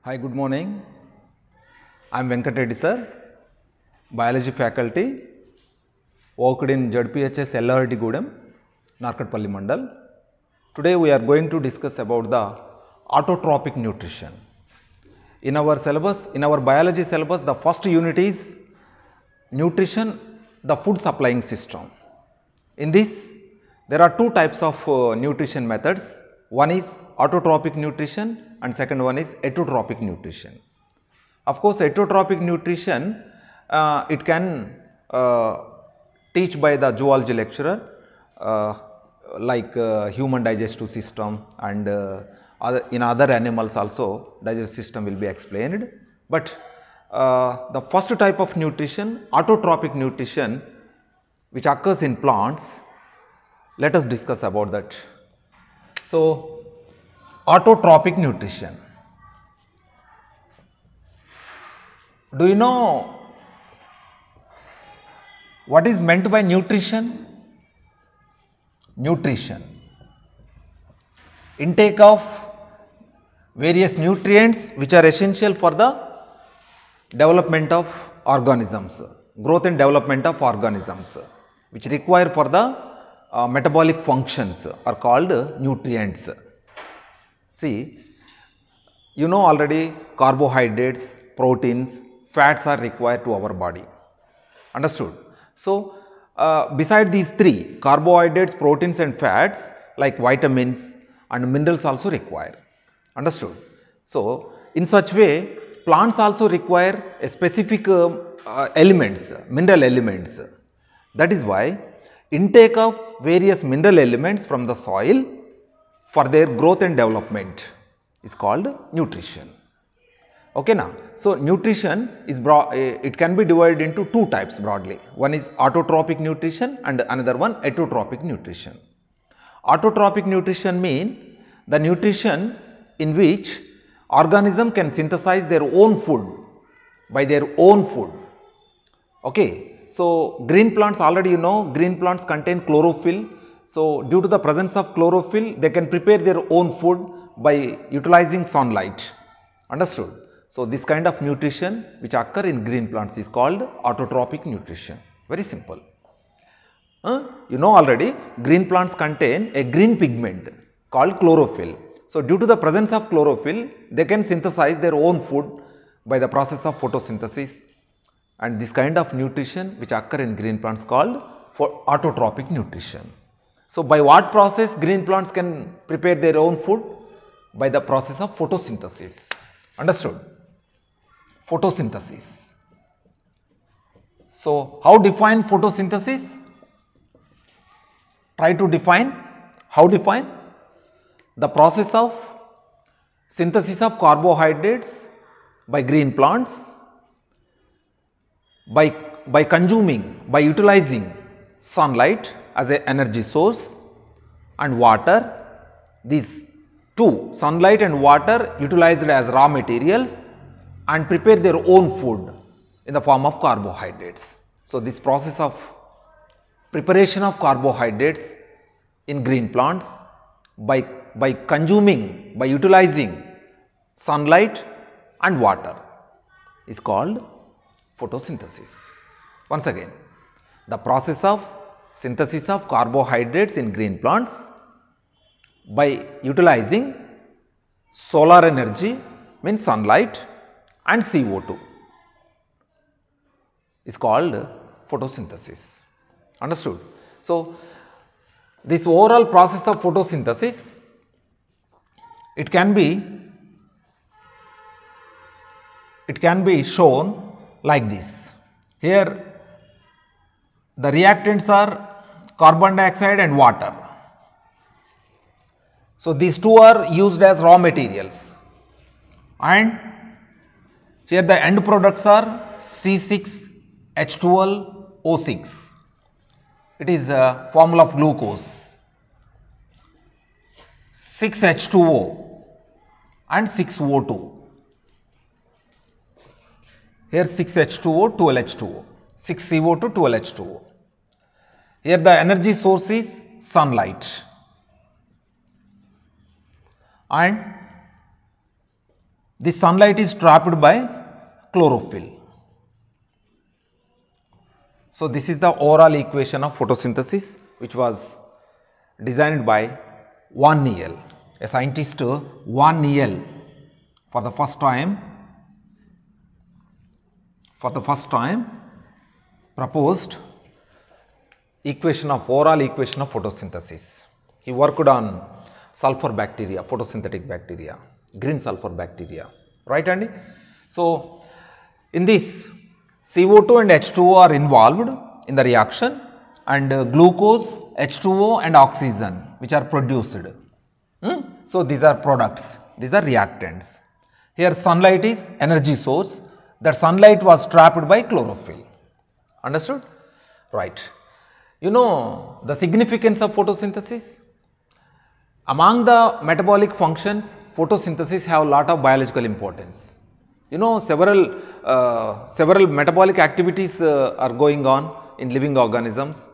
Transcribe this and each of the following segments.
Hi, good morning. I am Venkat Reddy sir, biology faculty, worked in ZPHS LRD Gudem, Narkatpalli Mandal. Today we are going to discuss about the autotrophic nutrition. In our syllabus, in our biology syllabus, the first unit is nutrition, the food supplying system. In this, there are two types of nutrition methods. One is autotrophic nutrition and second one is heterotrophic nutrition. Of course, heterotrophic nutrition, it can teach by the zoology lecturer like human digestive system and in other animals also digestive system will be explained. But the first type of nutrition, autotrophic nutrition, which occurs in plants, let us discuss about that. So, autotrophic nutrition. Do you know what is meant by nutrition? Nutrition. Intake of various nutrients which are essential for the development of organisms, growth and development of organisms, which require for the metabolic functions are called nutrients. See, you know already carbohydrates, proteins, fats are required to our body. Understood? So, beside these three, carbohydrates, proteins and fats, like vitamins and minerals also require. Understood? So, in such way, plants also require a specific elements, mineral elements. That is why intake of various mineral elements from the soil for their growth and development is called nutrition. Okay now. So, nutrition is it can be divided into two types broadly. One is autotrophic nutrition and another one heterotrophic nutrition. Autotrophic nutrition mean the nutrition in which organism can synthesize their own food by their own food. Okay. So, green plants, already you know, green plants contain chlorophyll. So, due to the presence of chlorophyll, they can prepare their own food by utilizing sunlight. Understood? So, this kind of nutrition which occur in green plants is called autotrophic nutrition. Very simple. You know already, green plants contain a green pigment called chlorophyll. So, due to the presence of chlorophyll, they can synthesize their own food by the process of photosynthesis, and this kind of nutrition which occur in green plants called for autotrophic nutrition. So, by what process green plants can prepare their own food? By the process of photosynthesis. Understood? Photosynthesis. So, how define photosynthesis? Try to define. How define? The process of synthesis of carbohydrates by green plants by consuming, by utilizing sunlight as an energy source and water. These two, sunlight and water, utilized as raw materials and prepare their own food in the form of carbohydrates. So, this process of preparation of carbohydrates in green plants by consuming, by utilizing sunlight and water is called photosynthesis. Once again, the process of synthesis of carbohydrates in green plants by utilizing solar energy, means sunlight, and CO2 is called photosynthesis. Understood? So, this overall process of photosynthesis, it can be shown like this. Here the reactants are carbon dioxide and water. So, these two are used as raw materials, and here the end products are C6H12O6. It is a formula of glucose, 6H2O and 6O2. Here 6H2O, 12H2O, 6CO2, 12H2O. Here the energy source is sunlight, and the sunlight is trapped by chlorophyll. So, this is the overall equation of photosynthesis, which was designed by Van Niel, a scientist Van Niel, for the first time proposed overall equation of photosynthesis. He worked on sulfur bacteria, photosynthetic bacteria, green sulfur bacteria, right Andy? So, in this CO2 and H2O are involved in the reaction, and glucose, H2O and oxygen which are produced. So, these are products, these are reactants. Here sunlight is energy source, that sunlight was trapped by chlorophyll. Understood? Right. You know the significance of photosynthesis? Among the metabolic functions, photosynthesis have a lot of biological importance. You know, several metabolic activities are going on in living organisms.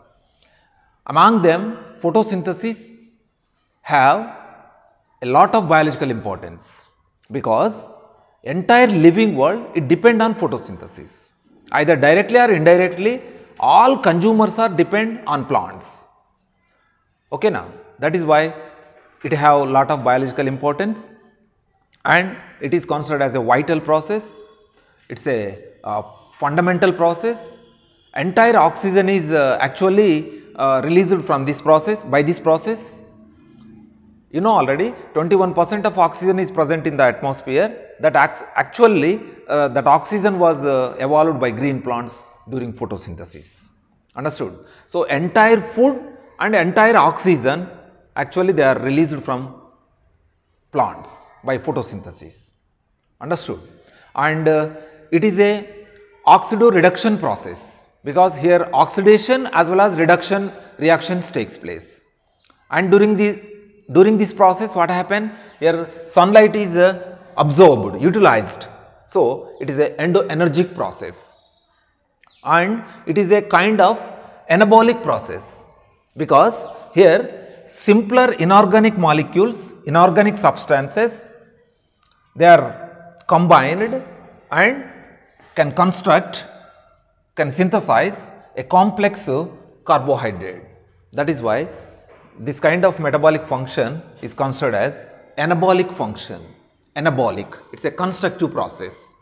Among them, photosynthesis have a lot of biological importance, because entire living world, it depend on photosynthesis. Either directly or indirectly, all consumers are depend on plants. Okay, now that is why it have a lot of biological importance, and it is considered as a vital process. It is a fundamental process. Entire oxygen is actually released from this process, by this process. You know already 21% of oxygen is present in the atmosphere. That actually that oxygen was evolved by green plants during photosynthesis. Understood? So, entire food and entire oxygen actually they are released from plants by photosynthesis. Understood? And it is a oxidoreduction process, because here oxidation as well as reduction reactions takes place. And during this process, what happen? Here sunlight is absorbed, utilized. So, it is a endoenergic process, and it is a kind of anabolic process, because here simpler inorganic molecules, inorganic substances, they are combined and can synthesize a complex carbohydrate. That is why this kind of metabolic function is considered as anabolic function. Anabolic, it is a constructive process,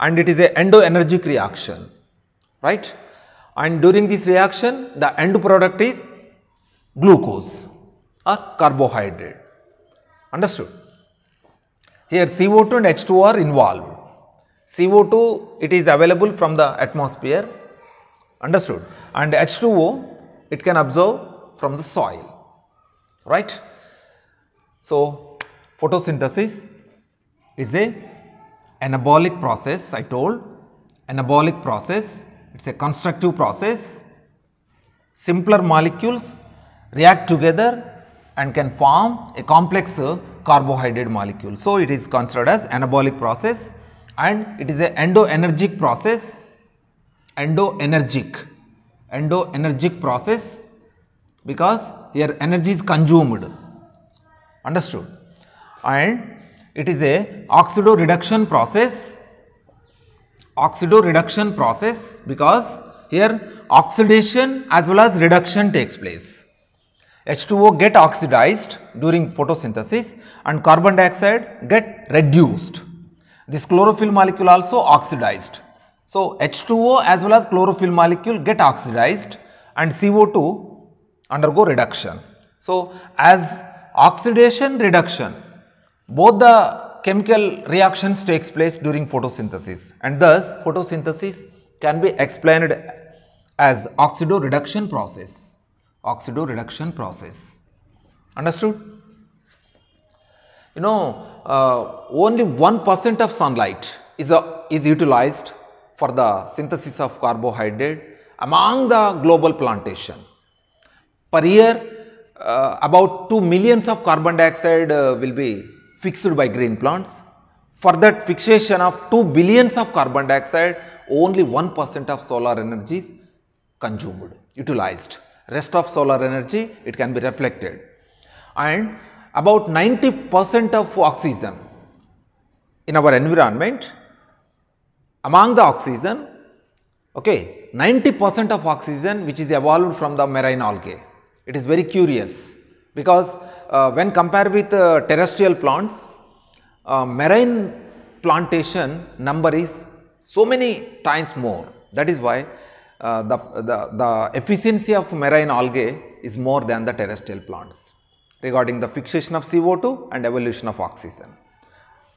and it is a endoenergic reaction, right? And during this reaction, the end product is glucose or carbohydrate. Understood? Here CO2 and H2O are involved. CO2, it is available from the atmosphere. Understood? And H2O, it can absorb from the soil, right? So, photosynthesis is a anabolic process. I told anabolic process, it is a constructive process. Simpler molecules react together and can form a complex carbohydrate molecule. So, it is considered as anabolic process, and it is a endoenergic process, endoenergic process, because here energy is consumed. Understood? And it is a oxidoreduction process, because here oxidation as well as reduction takes place. H2O get oxidized during photosynthesis and carbon dioxide get reduced. This chlorophyll molecule also oxidized. So, H2O as well as chlorophyll molecule get oxidized and CO2 undergo reduction. So, as oxidation reduction, both the chemical reactions takes place during photosynthesis, and thus photosynthesis can be explained as oxidoreduction process. Understood? You know, only 1% of sunlight is utilized for the synthesis of carbohydrate among the global plantation. Per year, about 2 millions of carbon dioxide will be fixed by green plants. For that fixation of 2 billions of carbon dioxide, only 1% of solar energy is consumed, utilized. Rest of solar energy, it can be reflected. And about 90% of oxygen in our environment, among the oxygen, okay, 90% of oxygen which is evolved from the marine algae. It is very curious because when compared with terrestrial plants, marine plantation number is so many times more. That is why the efficiency of marine algae is more than the terrestrial plants regarding the fixation of CO2 and evolution of oxygen,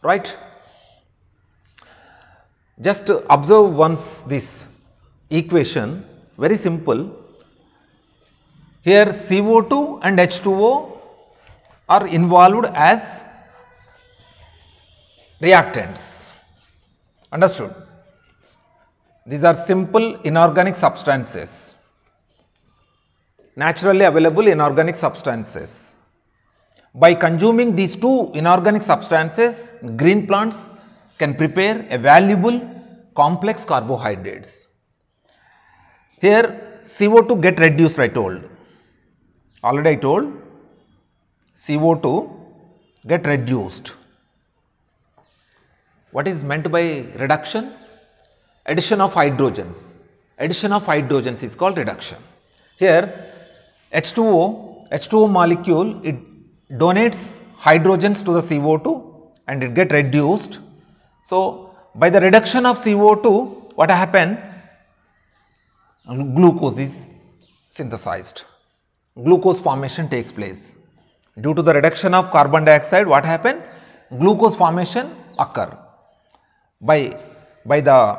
right. Just observe once this equation, very simple. Here CO2 and H2O are involved as reactants, understood. These are simple inorganic substances, naturally available inorganic substances. By consuming these two inorganic substances, green plants can prepare a valuable complex carbohydrates. Here CO2 get reduced, I told, already I told CO2 get reduced. What is meant by reduction? Addition of hydrogens. Addition of hydrogens is called reduction. Here H2O molecule, it donates hydrogens to the CO2 and it get reduced. So, by the reduction of CO2, what happened? Glucose is synthesized. Glucose formation takes place. Due to the reduction of carbon dioxide, what happened? Glucose formation occur. By the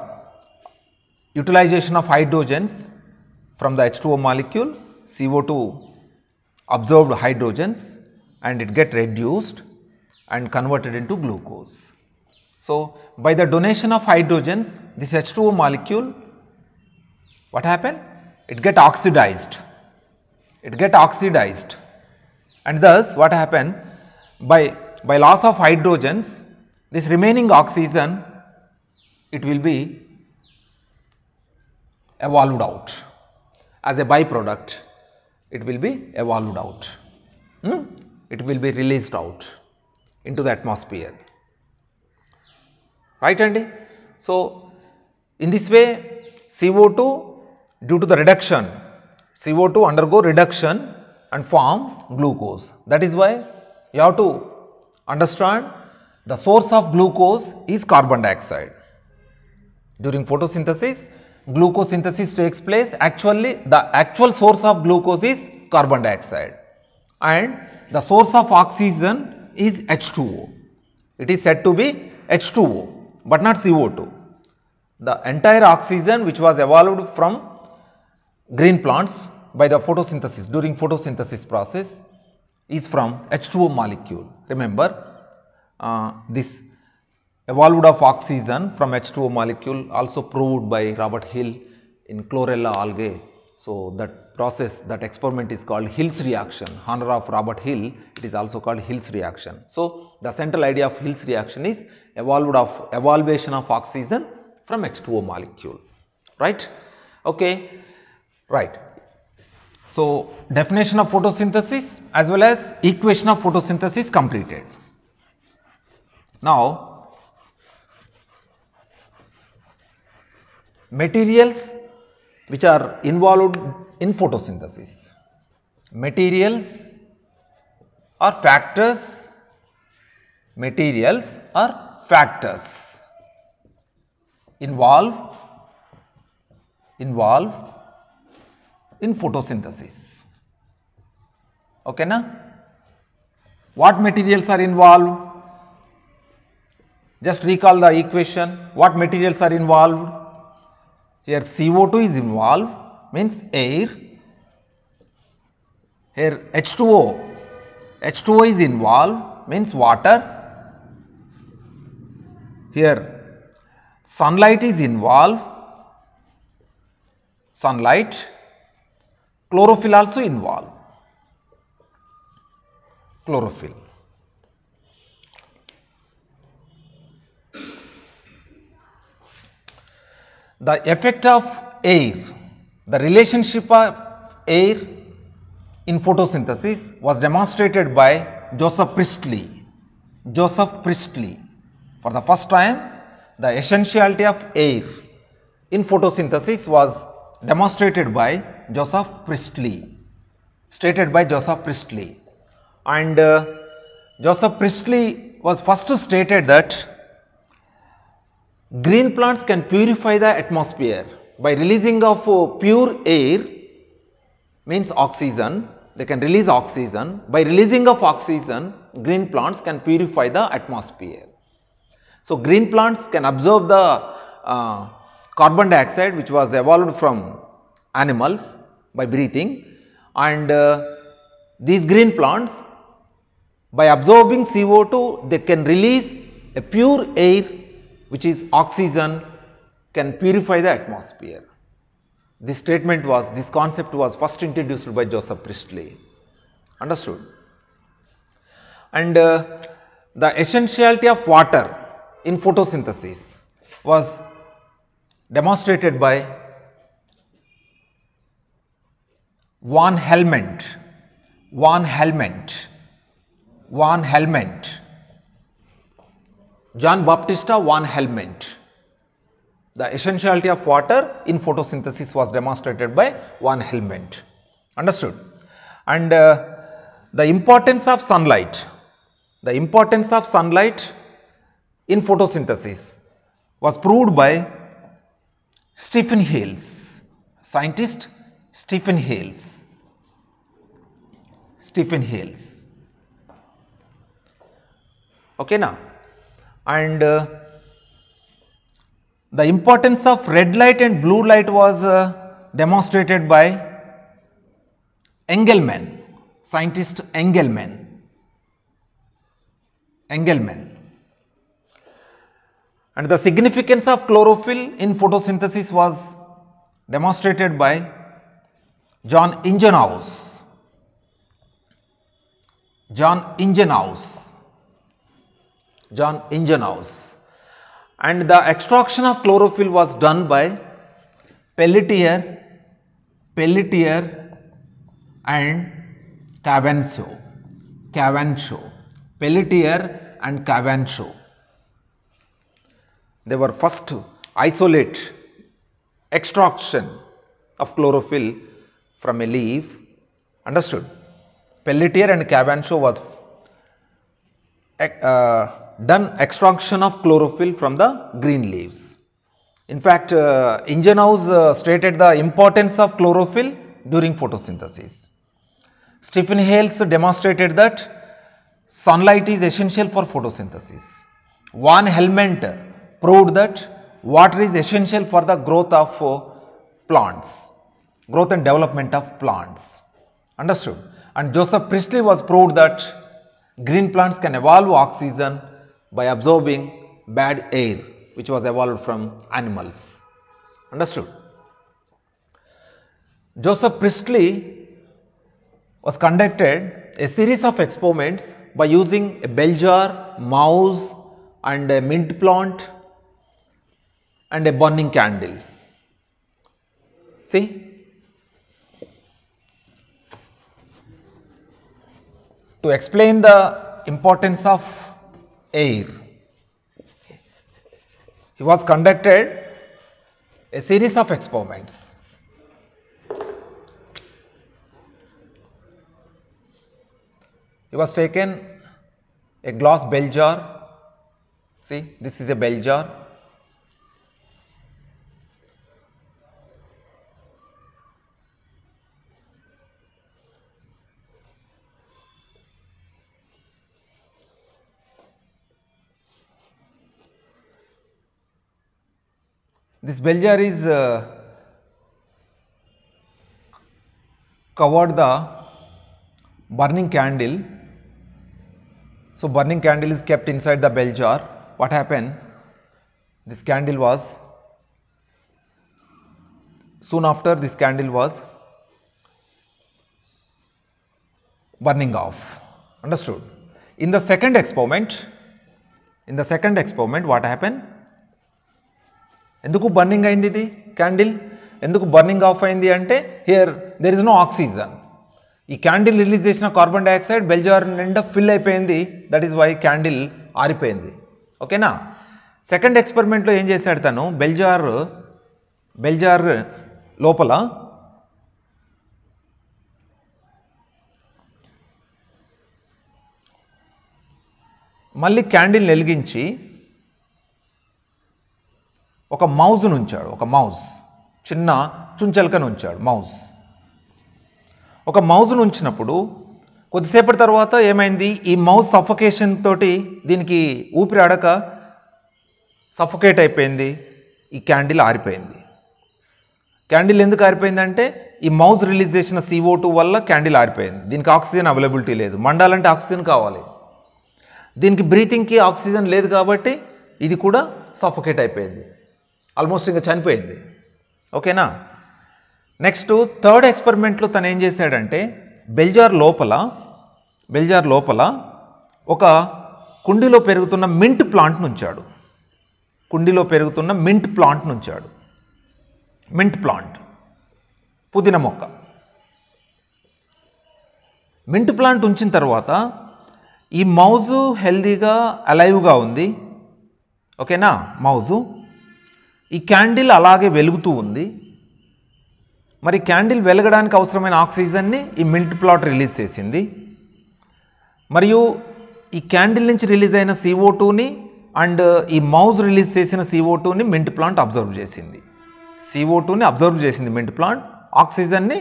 utilization of hydrogens from the H2O molecule, CO2 absorbed hydrogens and it get reduced and converted into glucose. So, by the donation of hydrogens, this H2O molecule, what happened? It get oxidized. It get oxidized, and thus what happened? By loss of hydrogens, this remaining oxygen, it will be evolved out as a byproduct. It will be evolved out. It will be released out into the atmosphere. Right, Andy? So, in this way CO2, due to the reduction, CO2 undergo reduction and form glucose. That is why you have to understand the source of glucose is carbon dioxide. During photosynthesis, glucose synthesis takes place. Actually, the actual source of glucose is carbon dioxide and the source of oxygen is H2O. It is said to be H2O, but not CO2. The entire oxygen which was evolved from green plants by the photosynthesis, during photosynthesis process, is from H2O molecule. Remember, this evolved of oxygen from H2O molecule also proved by Robert Hill in chlorella algae. So, that process, that experiment is called Hill's reaction. Honor of Robert Hill, it is also called Hill's reaction. So, the central idea of Hill's reaction is evaluation of oxygen from H2O molecule, right? Okay, right. So, definition of photosynthesis as well as equation of photosynthesis completed. Now, materials which are involved in photosynthesis. Materials or factors, materials or factors involved in photosynthesis. Okay, na? What materials are involved? Just recall the equation. What materials are involved? Here CO2 is involved, means air. Here H2O is involved, means water. Here sunlight is involved, sunlight. Chlorophyll also involved, chlorophyll. The effect of air, the relationship of air in photosynthesis was demonstrated by Joseph Priestley. Joseph Priestley. For the first time, the essentiality of air in photosynthesis was demonstrated by Joseph Priestley, stated by Joseph Priestley. And Joseph Priestley was first stated that green plants can purify the atmosphere by releasing of pure air, means oxygen. They can release oxygen. By releasing of oxygen, green plants can purify the atmosphere. So, green plants can absorb the carbon dioxide which was evolved from animals by breathing, and these green plants, by absorbing CO2, they can release a pure air which is oxygen, can purify the atmosphere. This statement was, this concept was first introduced by Joseph Priestley. Understood? And the essentiality of water in photosynthesis was demonstrated by Van Helmont. John Baptista Van Helmont. The essentiality of water in photosynthesis was demonstrated by Van Helmont. Understood? And the importance of sunlight. The importance of sunlight in photosynthesis was proved by Stephen Hales, scientist Stephen Hales. Okay, now, and the importance of red light and blue light was demonstrated by Engelmann, scientist Engelmann. And the significance of chlorophyll in photosynthesis was demonstrated by John Ingenhousz. And the extraction of chlorophyll was done by Pelletier and Cavendish. Pelletier and Cavendish. They were first to isolate extraction of chlorophyll from a leaf. Understood? Pelletier and Cavendish was done extraction of chlorophyll from the green leaves. In fact, Ingenhousz stated the importance of chlorophyll during photosynthesis. Stephen Hales demonstrated that sunlight is essential for photosynthesis. Van Helmont proved that water is essential for the growth of plants, growth and development of plants. Understood? And Joseph Priestley was proved that green plants can evolve oxygen by absorbing bad air which was evolved from animals. Understood? Joseph Priestley was conducted a series of experiments by using a bell jar, mouse and a mint plant and a burning candle. See? To explain the importance of air, he was conducted a series of experiments. He was taken a glass bell jar. See, this is a bell jar. This bell jar is covered the burning candle. So, burning candle is kept inside the bell jar. What happened? This candle was, soon after this candle was burning off. Understood? In the second experiment, what happened? ఎందుకు burning అయింది ఇది candle? ఎందుకు burning off అయింది అంటే, here there is no oxygen. ఈ candle release చేసిన carbon dioxide bell jar నిండా fill అయిపోయింది. దట్ ఈస్ వై క్యాండిల్ ఆరిపోయింది. ఓకేనా? సెకండ్ ఎక్స్పెరిమెంట్లో ఏం చేశాడు తను, బెల్జార్ లోపల మళ్ళీ క్యాండిల్ని వెలిగించి ఒక మౌజ్ను ఉంచాడు. ఒక మౌజ్, చిన్న చుంచెలకను ఉంచాడు మౌజ్. ఒక మౌజ్ను ఉంచినప్పుడు కొద్దిసేపటి తర్వాత ఏమైంది, ఈ మౌజ్ సఫోకేషన్ తోటి దీనికి ఊపిరాడక సఫోకేట్ అయిపోయింది. ఈ క్యాండిల్ ఆరిపోయింది. క్యాండిల్ ఎందుకు ఆరిపోయిందంటే ఈ మౌజ్ రిలీజ్ చేసిన CO2 వల్ల క్యాండిల్ ఆరిపోయింది. దీనికి ఆక్సిజన్ అవైలబిలిటీ లేదు. మండాలంటే ఆక్సిజన్ కావాలి. దీనికి బ్రీతింగ్కి ఆక్సిజన్ లేదు కాబట్టి ఇది కూడా సఫోకేట్ అయిపోయింది. ఆల్మోస్ట్ ఇంకా చనిపోయింది. ఓకేనా. నెక్స్ట్ థర్డ్ ఎక్స్పెరిమెంట్లో తను ఏం చేశాడంటే బెల్జార్ లోపల ఒక కుండీలో పెరుగుతున్న మింట్ ప్లాంట్ను ఉంచాడు. మింట్ ప్లాంట్, పుదీనా మొక్క. మింట్ ప్లాంట్ ఉంచిన తర్వాత ఈ మౌజు హెల్దీగా అలైవ్గా ఉంది. ఓకేనా. మౌజు ఈ క్యాండిల్ అలాగే వెలుగుతూ ఉంది. మరి క్యాండిల్ వెలగడానికి అవసరమైన ఆక్సిజన్ని ఈ మింట్ ప్లాంట్ రిలీజ్ చేసింది. మరియు ఈ క్యాండిల్ నుంచి రిలీజ్ అయిన CO2ని అండ్ ఈ మౌజ్ రిలీజ్ చేసిన CO2ని మింట్ ప్లాంట్ అబ్జర్వ్ చేసింది. CO2ని అబ్జర్వ్ చేసింది మింట్ ప్లాంట్, ఆక్సిజన్ని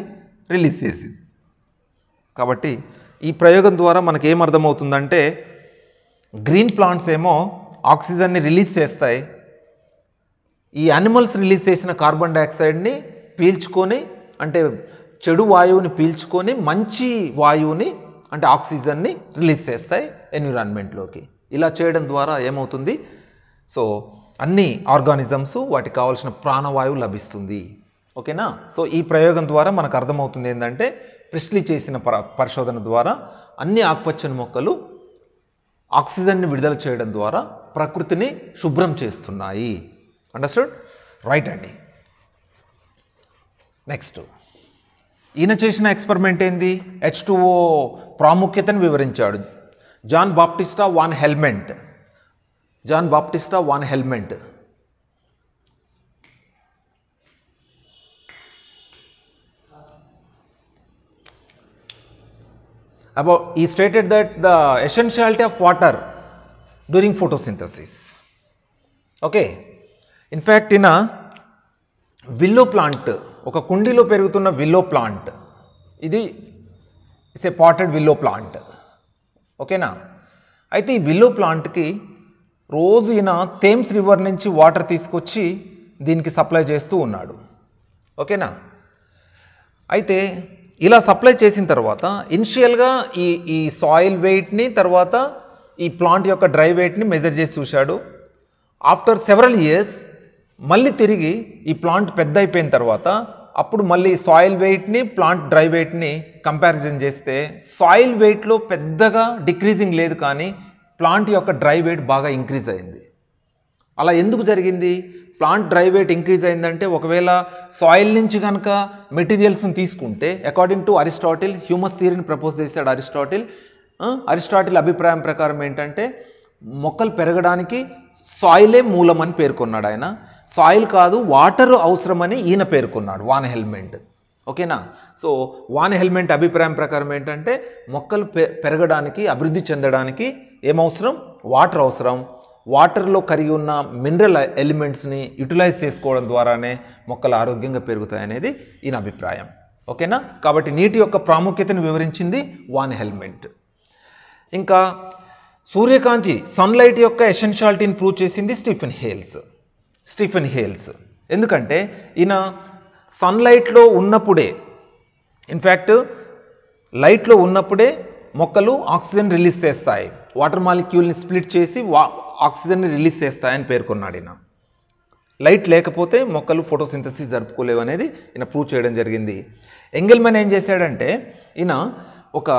రిలీజ్ చేసింది. కాబట్టి ఈ ప్రయోగం ద్వారా మనకి ఏమర్థమవుతుందంటే గ్రీన్ ప్లాంట్స్ ఏమో ఆక్సిజన్ని రిలీజ్ చేస్తాయి. ఈ యానిమల్స్ రిలీజ్ చేసిన కార్బన్ డైఆక్సైడ్ని పీల్చుకొని, అంటే చెడు వాయువుని పీల్చుకొని మంచి వాయువుని అంటే ఆక్సిజన్ని రిలీజ్ చేస్తాయి ఎన్విరాన్మెంట్లోకి. ఇలా చేయడం ద్వారా ఏమవుతుంది, సో అన్ని ఆర్గానిజమ్స్ వాటికి కావాల్సిన ప్రాణవాయువు లభిస్తుంది. ఓకేనా. సో ఈ ప్రయోగం ద్వారా మనకు అర్థమవుతుంది ఏంటంటే ప్రిస్లీ చేసిన పరిశోధన ద్వారా అన్ని ఆకుపచ్చని మొక్కలు ఆక్సిజన్ని విడుదల చేయడం ద్వారా ప్రకృతిని శుభ్రం చేస్తున్నాయి. అండర్స్టూడ్? రైట్ అండి. నెక్స్ట్ ఈయన చేసిన ఎక్స్పెరిమెంట్ ఏంది, H2O ప్రాముఖ్యతను వివరించాడు. John Baptista van Helmont. He stated that the essentiality of water during photosynthesis. Okay. In fact, in a willow plant, ఒక కుండీలో పెరుగుతున్న విల్లో ప్లాంట్, ఇది it's a potted willow plant. ఓకేనా. అయితే ఈ విల్లో ప్లాంట్కి రోజు ఈయన థేమ్స్ రివర్ నుంచి వాటర్ తీసుకొచ్చి దీనికి సప్లై చేస్తూ ఉన్నాడు. ఓకేనా. అయితే ఇలా సప్లై చేసిన తర్వాత ఇనిషియల్గా ఈ సాయిల్ వెయిట్ని, తర్వాత ఈ ప్లాంట్ యొక్క డ్రై వెయిట్ని మెజర్ చేసి చూశాడు. ఆఫ్టర్ సెవరల్ ఇయర్స్ మళ్ళీ తిరిగి ఈ ప్లాంట్ పెద్ద అయిపోయిన తర్వాత అప్పుడు మళ్ళీ సాయిల్ వెయిట్ని, ప్లాంట్ డ్రై వెయిట్ని కంపారిజన్ చేస్తే సాయిల్ వెయిట్లో పెద్దగా డిక్రీజింగ్ లేదు, కానీ ప్లాంట్ యొక్క డ్రై వెయిట్ బాగా ఇంక్రీజ్ అయింది. అలా ఎందుకు జరిగింది? ప్లాంట్ డ్రై వెయిట్ ఇంక్రీజ్ అయిందంటే ఒకవేళ సాయిల్ నుంచి కనుక మెటీరియల్స్ని తీసుకుంటే, అకార్డింగ్ టు అరిస్టాటిల్, హ్యూమస్ థియరీని ప్రపోజ్ చేశాడు అరిస్టాటిల్ అభిప్రాయం ప్రకారం ఏంటంటే మొక్కలు పెరగడానికి సాయిలే మూలమని పేర్కొన్నాడు ఆయన. సాయిల్ కాదు, వాటర్ అవసరమని ఈయన పేర్కొన్నాడు, వాన్ హెల్మెంట్. ఓకేనా. సో వాన్ హెల్మెంట్ అభిప్రాయం ప్రకారం ఏంటంటే మొక్కలు పెరగడానికి, అభివృద్ధి చెందడానికి ఏమవసరం? వాటర్ అవసరం. వాటర్లో కరిగి ఉన్న మినరల్ ఎలిమెంట్స్ని యూటిలైజ్ చేసుకోవడం ద్వారానే మొక్కలు ఆరోగ్యంగా పెరుగుతాయనేది ఈయన అభిప్రాయం. ఓకేనా. కాబట్టి నీటి యొక్క ప్రాముఖ్యతను వివరించింది వాన్ హెల్మెంట్. ఇంకా సూర్యకాంతి, సన్లైట్ యొక్క ఎసెన్షియాలిటీని ప్రూవ్ చేసింది స్టీఫెన్ హేల్స్. ఎందుకంటే ఈయన సన్లైట్లో ఉన్నప్పుడే, ఇన్ఫ్యాక్ట్ లైట్లో ఉన్నప్పుడే మొక్కలు ఆక్సిజన్ రిలీజ్ చేస్తాయి, వాటర్ మాలిక్యూల్ని స్ప్లిట్ చేసి ఆక్సిజన్ని రిలీజ్ చేస్తాయని పేర్కొన్నాడు ఈయన. లైట్ లేకపోతే మొక్కలు ఫోటోసింథసిస్ జరుపుకోలేవు అనేది ఈయన ప్రూవ్ చేయడం జరిగింది. ఎంగెల్మెన్ ఏం చేశాడంటే ఈయన ఒక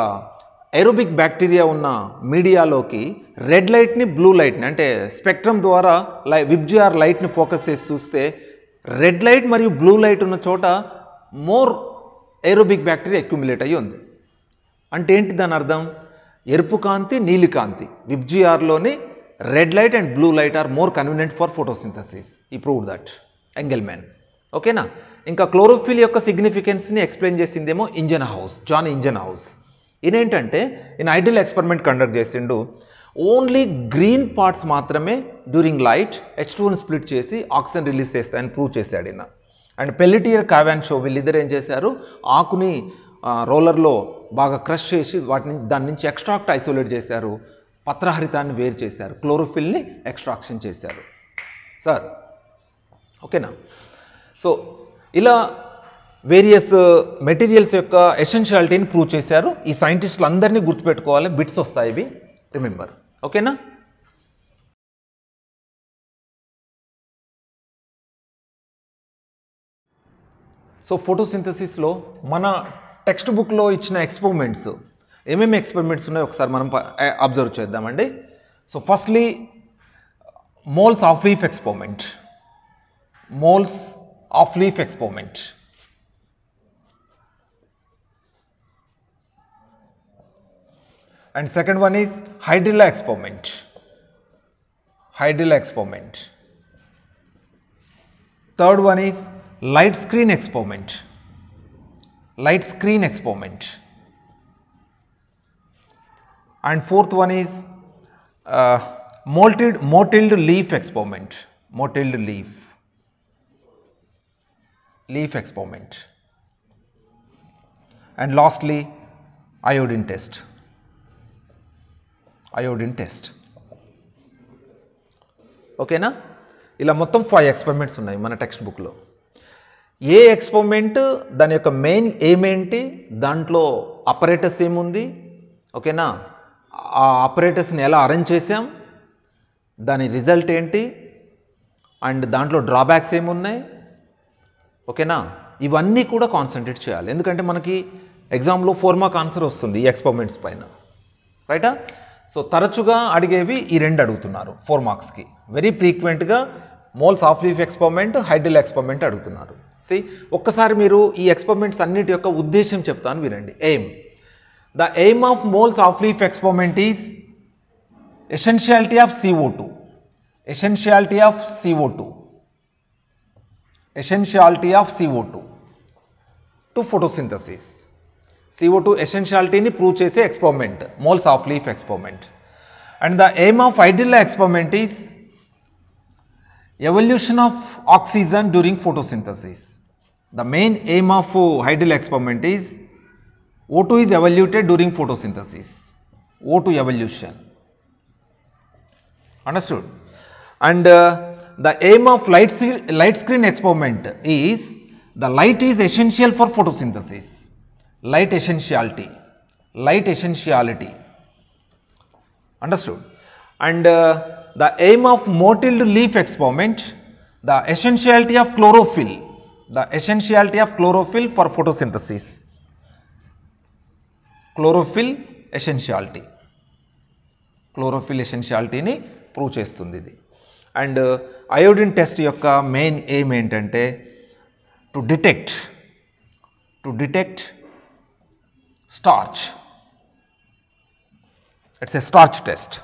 ఏరోబిక్ బ్యాక్టీరియా ఉన్న మీడియాలోకి రెడ్ లైట్ని, బ్లూ లైట్ని, అంటే స్పెక్ట్రమ్ ద్వారా విబ్జిఆర్ లైట్ని ఫోకస్ చేసి చూస్తే రెడ్ లైట్ మరియు బ్లూ లైట్ ఉన్న చోట మోర్ ఏరోబిక్ బ్యాక్టీరియా అక్యుములేట్ అయ్యి ఉంది. అంటే ఏంటి దాని అర్థం? ఎరుపు కాంతి, నీలి కాంతి, విబ్జిఆర్లోని red light and blue light are more convenient for photosynthesis. He proved that. Engelmann. Okay na? ఇంకా క్లోరోఫిల్ యొక్క సిగ్నిఫికెన్స్ని ఎక్స్ప్లెయిన్ చేసిందేమో Ingenhousz, John Ingenhousz. ఈయనేంటంటే ఈయన ఐడియల్ ఎక్స్పెరిమెంట్ కండక్ట్ చేసిండు. ఓన్లీ గ్రీన్ పార్ట్స్ మాత్రమే డ్యూరింగ్ లైట్ H2ని split చేసి ఆక్సిజన్ రిలీజ్ చేస్తాయని ప్రూవ్ చేశాడు ఈయన. అండ్ పెల్లిటియర్ కావాన్ షో వీళ్ళిద్దరు ఏం చేశారు, ఆకుని రోలర్లో బాగా క్రష్ చేసి దాని నుంచి ఎక్స్ట్రాక్ట్ ఐసోలేట్ చేశారు, పత్రహరితాన్ని వేరు చేశారు, క్లోరోఫిల్ని ఎక్స్ట్రాక్షన్ చేశారు సార్. ఓకేనా? సో ఇలా వేరియస్ మెటీరియల్స్ యొక్క ఎసెన్షియాలిటీని ప్రూవ్ చేశారు. ఈ సైంటిస్టులు అందరినీ గుర్తుపెట్టుకోవాలి, బిట్స్ వస్తాయి ఇవి, రిమెంబర్. ఓకేనా? సో ఫోటోసింథసిస్లో మన టెక్స్ట్ బుక్లో ఇచ్చిన ఎక్స్పెరిమెంట్స్ ఏమేమి ఎక్స్పెరిమెంట్స్ ఉన్నాయో ఒకసారి మనం అబ్జర్వ్ చేద్దామండి. So firstly moles of leaf experiment. Moles of leaf experiment. And second one is hydrilla experiment. Hydrilla experiment. Third one is light screen experiment. Light screen experiment. And fourth one is mottled leaf experiment. Mottled leaf experiment. And lastly, iodine test. Iodine test. ఓకేనా? ఇలా మొత్తం 5 experiments ఉన్నాయి మన text బుక్లో. ఏ experiment దాని యొక్క main ఏమేంటి, దాంట్లో operators ఏముంది, ఓకేనా, ఆ ఆపరేటర్స్ని ఎలా అరేంజ్ చేసాం, దాని రిజల్ట్ ఏంటి, అండ్ దాంట్లో డ్రాబ్యాక్స్ ఏమున్నాయి, ఓకేనా, ఇవన్నీ కూడా కాన్సన్ట్రేట్ చేయాలి. ఎందుకంటే మనకి ఎగ్జామ్లో 4 మార్క్ ఆన్సర్ వస్తుంది ఈ ఎక్స్పెరిమెంట్స్ పైన, రైటా? సో తరచుగా అడిగేవి ఈ 2 అడుగుతున్నారు 4 మార్క్స్కి. వెరీ ఫ్రీక్వెంట్గా Moll's of leaf experiment, hydrilla experiment అడుగుతున్నారు. ఒక్కసారి మీరు ఈ ఎక్స్పెరిమెంట్స్ అన్నిటి యొక్క ఉద్దేశం చెప్తాను వినండి. Aim. The aim of moles of leaf experiment is essentiality of CO2. Essentiality of CO2. Essentiality of CO2 to photosynthesis. CO2 essentiality ni prove chese experiment, moles of leaf experiment. And the aim of hydrilla experiment is evolution of oxygen during photosynthesis. The main aim of hydrilla experiment is O2 is evaluated during photosynthesis. O2 evolution. Understood? And the aim of light screen experiment is the light is essential for photosynthesis. Light essentiality. Light essentiality. Understood? And the aim of mottled leaf experiment, the essentiality of chlorophyll. The essentiality of chlorophyll for photosynthesis. Chlorophyll essentiality. Chlorophyll essentiality ni prove చేస్తుంది ఇది. And iodine test యొక్క main aim ఏంటంటే to detect starch. It's a starch test.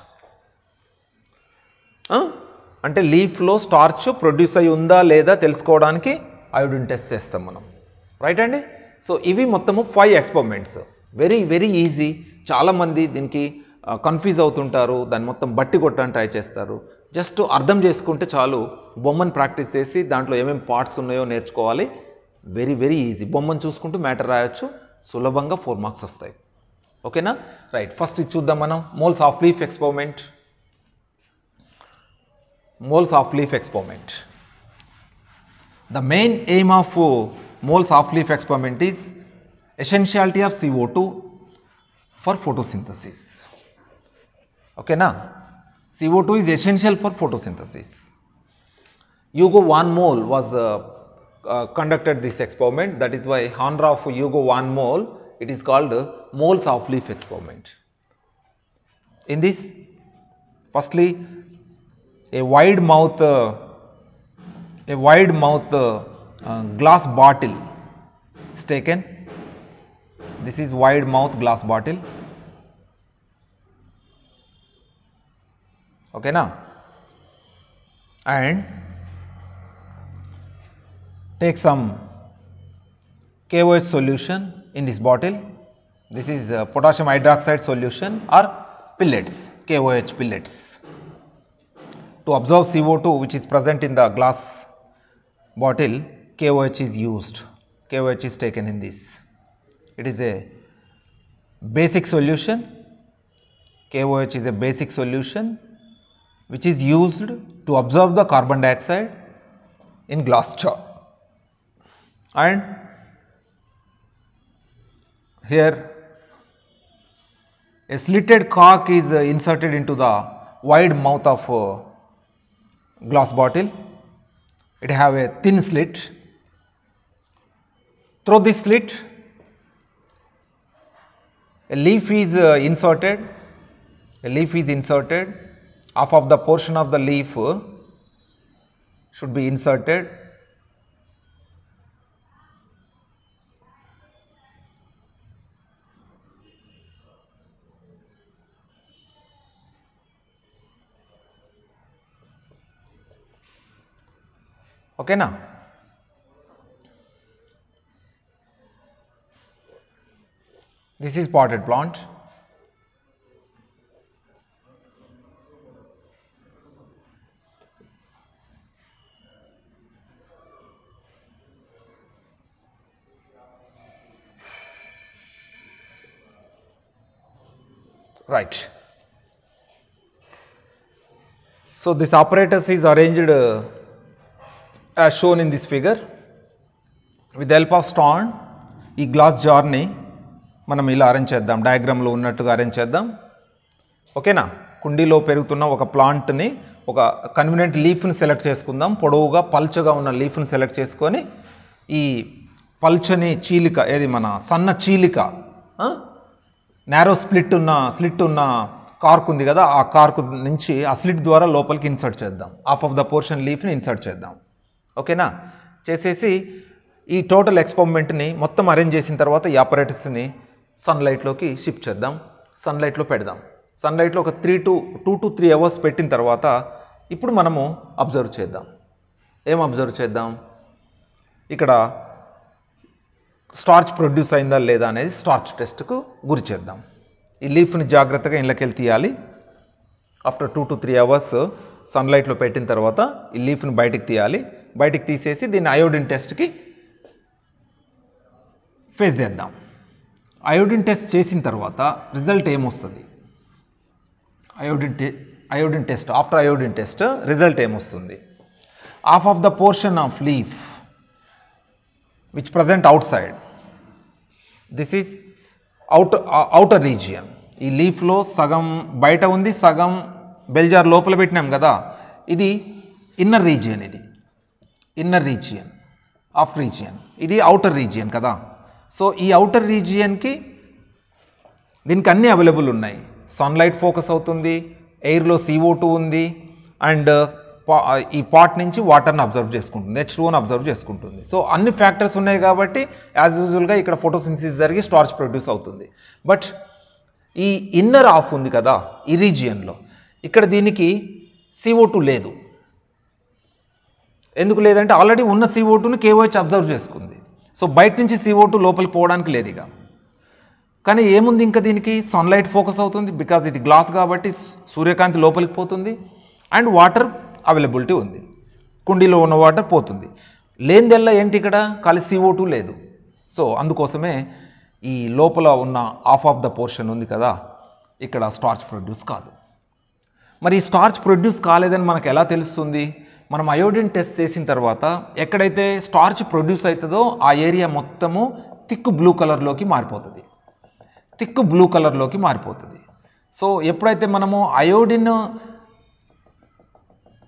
అంటే లీఫ్లో starch produce అయి ఉందా లేదా తెలుసుకోవడానికి iodine test చేస్తాం మనం, రైట్ అండి? సో ఇవి మొత్తము 5 ఎక్స్పెరిమెంట్స్. Very very easy. చాలామంది దీనికి కన్ఫ్యూజ్ అవుతుంటారు, దాన్ని మొత్తం బట్టి కొట్టడానికి ట్రై చేస్తారు. జస్ట్ అర్థం చేసుకుంటే చాలు. బొమ్మను ప్రాక్టీస్ చేసి దాంట్లో ఏమేమి పార్ట్స్ ఉన్నాయో నేర్చుకోవాలి. Very very easy. బొమ్మను చూసుకుంటూ మ్యాటర్ రాయొచ్చు, సులభంగా 4 మార్క్స్ వస్తాయి. ఓకేనా? రైట్. ఫస్ట్ ఇది చూద్దాం మనం. Moles of leaf experiment. Moles of leaf experiment. The main aim of moles of leaf experiment is essentiality of CO2 for photosynthesis. Okay na? CO2 is essential for photosynthesis. Hugo van Mol was conducted this experiment. That is why genre of Hugo van Mol, it is called moles of leaf experiment. In this, firstly, a wide mouth glass bottle is taken. This is wide mouth glass bottle. Okay na? And take some KOH solution in this bottle. This is potassium hydroxide solution or pellets, KOH pellets. To absorb CO2 which is present in the glass bottle, KOH is used, KOH is taken in this. It is a basic solution, KOH is a basic solution which is used to absorb the carbon dioxide in glass jar. And here a slitted cork is inserted into the wide mouth of glass bottle. It have a thin slit. Through this slit, a leaf is inserted. A leaf is inserted. Half of the portion of the leaf should be inserted. Okay na? This is potted plant. Right. So this apparatus is arranged as shown in this figure. With the help of stone, ఈ glass జార్ని మనం ఇలా arrange చేద్దాం, డయాగ్రామ్లో ఉన్నట్టుగా arrange చేద్దాం. ఓకేనా? కుండీలో పెరుగుతున్న ఒక ప్లాంట్ని, ఒక కన్వీనియంట్ లీఫ్ని సెలెక్ట్ చేసుకుందాం. పొడవుగా పల్చగా ఉన్న లీఫ్ని సెలెక్ట్ చేసుకొని ఈ పల్చని చీలిక, ఏది మన సన్న చీలిక, నారో స్లిట్ ఉన్న కార్క్ ఉంది కదా, ఆ కార్క్ నుంచి ఆ స్లిట్ ద్వారా లోపలికి ఇన్సర్ట్ చేద్దాం. హాఫ్ ఆఫ్ ద పోర్షన్ లీఫ్ని ఇన్సర్ట్ చేద్దాం. ఓకేనా? చేసేసి ఈ టోటల్ ఎక్స్పెరిమెంట్ని మొత్తం అరేంజ్ చేసిన తర్వాత ఈ ఆపరేటర్స్ని సన్లైట్లోకి షిఫ్ట్ చేద్దాం, సన్లైట్లో పెడదాం. సన్లైట్లో ఒక 2 to 3 అవర్స్ పెట్టిన తర్వాత ఇప్పుడు మనము అబ్జర్వ్ చేద్దాం. ఏం అబ్జర్వ్ చేద్దాం? ఇక్కడ స్టార్చ్ ప్రొడ్యూస్ అయిందా లేదా అనేది స్టార్చ్ టెస్ట్కు గురి చేద్దాం. ఈ లీఫ్ని జాగ్రత్తగా ఇళ్ళకెళ్ళి తీయాలి. ఆఫ్టర్ 2 to 3 అవర్స్ సన్లైట్లో పెట్టిన తర్వాత ఈ లీఫ్ని బయటికి తీయాలి. బయటికి తీసేసి దీన్ని అయోడిన్ టెస్ట్కి ఫేస్ చేద్దాం. అయోడిన్ టెస్ట్ చేసిన తర్వాత రిజల్ట్ ఏమొస్తుంది? Iodine test, after iodine test result ఏమొస్తుంది? Half of the portion of leaf which present outside, this is outer region. ఈ లీఫ్లో సగం బయట ఉంది, సగం బెల్జార్ లోపల పెట్టినాం కదా, ఇది ఇన్నర్ రీజియన్, ఇది ఇన్నర్ రీజియన్ ఆఫ్ రీజియన్, ఇది అవుటర్ రీజియన్ కదా. సో ఈ అవుటర్ రీజియన్కి దీనికి అన్నీ అవైలబుల్ ఉన్నాయి. సన్లైట్ ఫోకస్ అవుతుంది, ఎయిర్లో CO2 ఉంది, అండ్ ఈ పాట్ నుంచి వాటర్ని అబ్జర్వ్ చేసుకుంటుంది, H2Oని అబ్జర్వ్ చేసుకుంటుంది. సో అన్ని ఫ్యాక్టర్స్ ఉన్నాయి కాబట్టి యాజ్ యూజువల్గా ఇక్కడ ఫోటోసింథసిస్ జరిగి స్టార్చ్ ప్రొడ్యూస్ అవుతుంది. బట్ ఈ ఇన్నర్ ఆఫ్ ఉంది కదా ఈ రీజియన్లో, ఇక్కడ దీనికి CO2 లేదు. ఎందుకు లేదంటే ఆల్రెడీ ఉన్న CO2ని KOH అబ్జర్వ్ చేసుకుంది. సో బయట నుంచి CO2 లోపలికి పోవడానికి లేదు ఇక. కానీ ఏముంది ఇంకా దీనికి? సన్లైట్ ఫోకస్ అవుతుంది, బికాజ్ ఇది గ్లాస్ కాబట్టి సూర్యకాంతి లోపలికి పోతుంది, అండ్ వాటర్ అవైలబిలిటీ ఉంది, కుండీలో ఉన్న వాటర్ పోతుంది. లేనిదల్లా ఏంటి ఇక్కడ? ఖాళీ CO2 లేదు. సో అందుకోసమే ఈ లోపల ఉన్న హాఫ్ ఆఫ్ ద పోర్షన్ ఉంది కదా, ఇక్కడ స్టార్చ్ ప్రొడ్యూస్ కాదు. మరి ఈ స్టార్చ్ ప్రొడ్యూస్ కాలేదని మనకు ఎలా తెలుస్తుంది? మనం అయోడిన్ టెస్ట్ చేసిన తర్వాత ఎక్కడైతే స్టార్చ్ ప్రొడ్యూస్ అవుతుందో ఆ ఏరియా మొత్తము థిక్ బ్లూ కలర్లోకి మారిపోతుంది, థిక్ బ్లూ కలర్లోకి మారిపోతుంది. సో ఎప్పుడైతే మనము అయోడిన్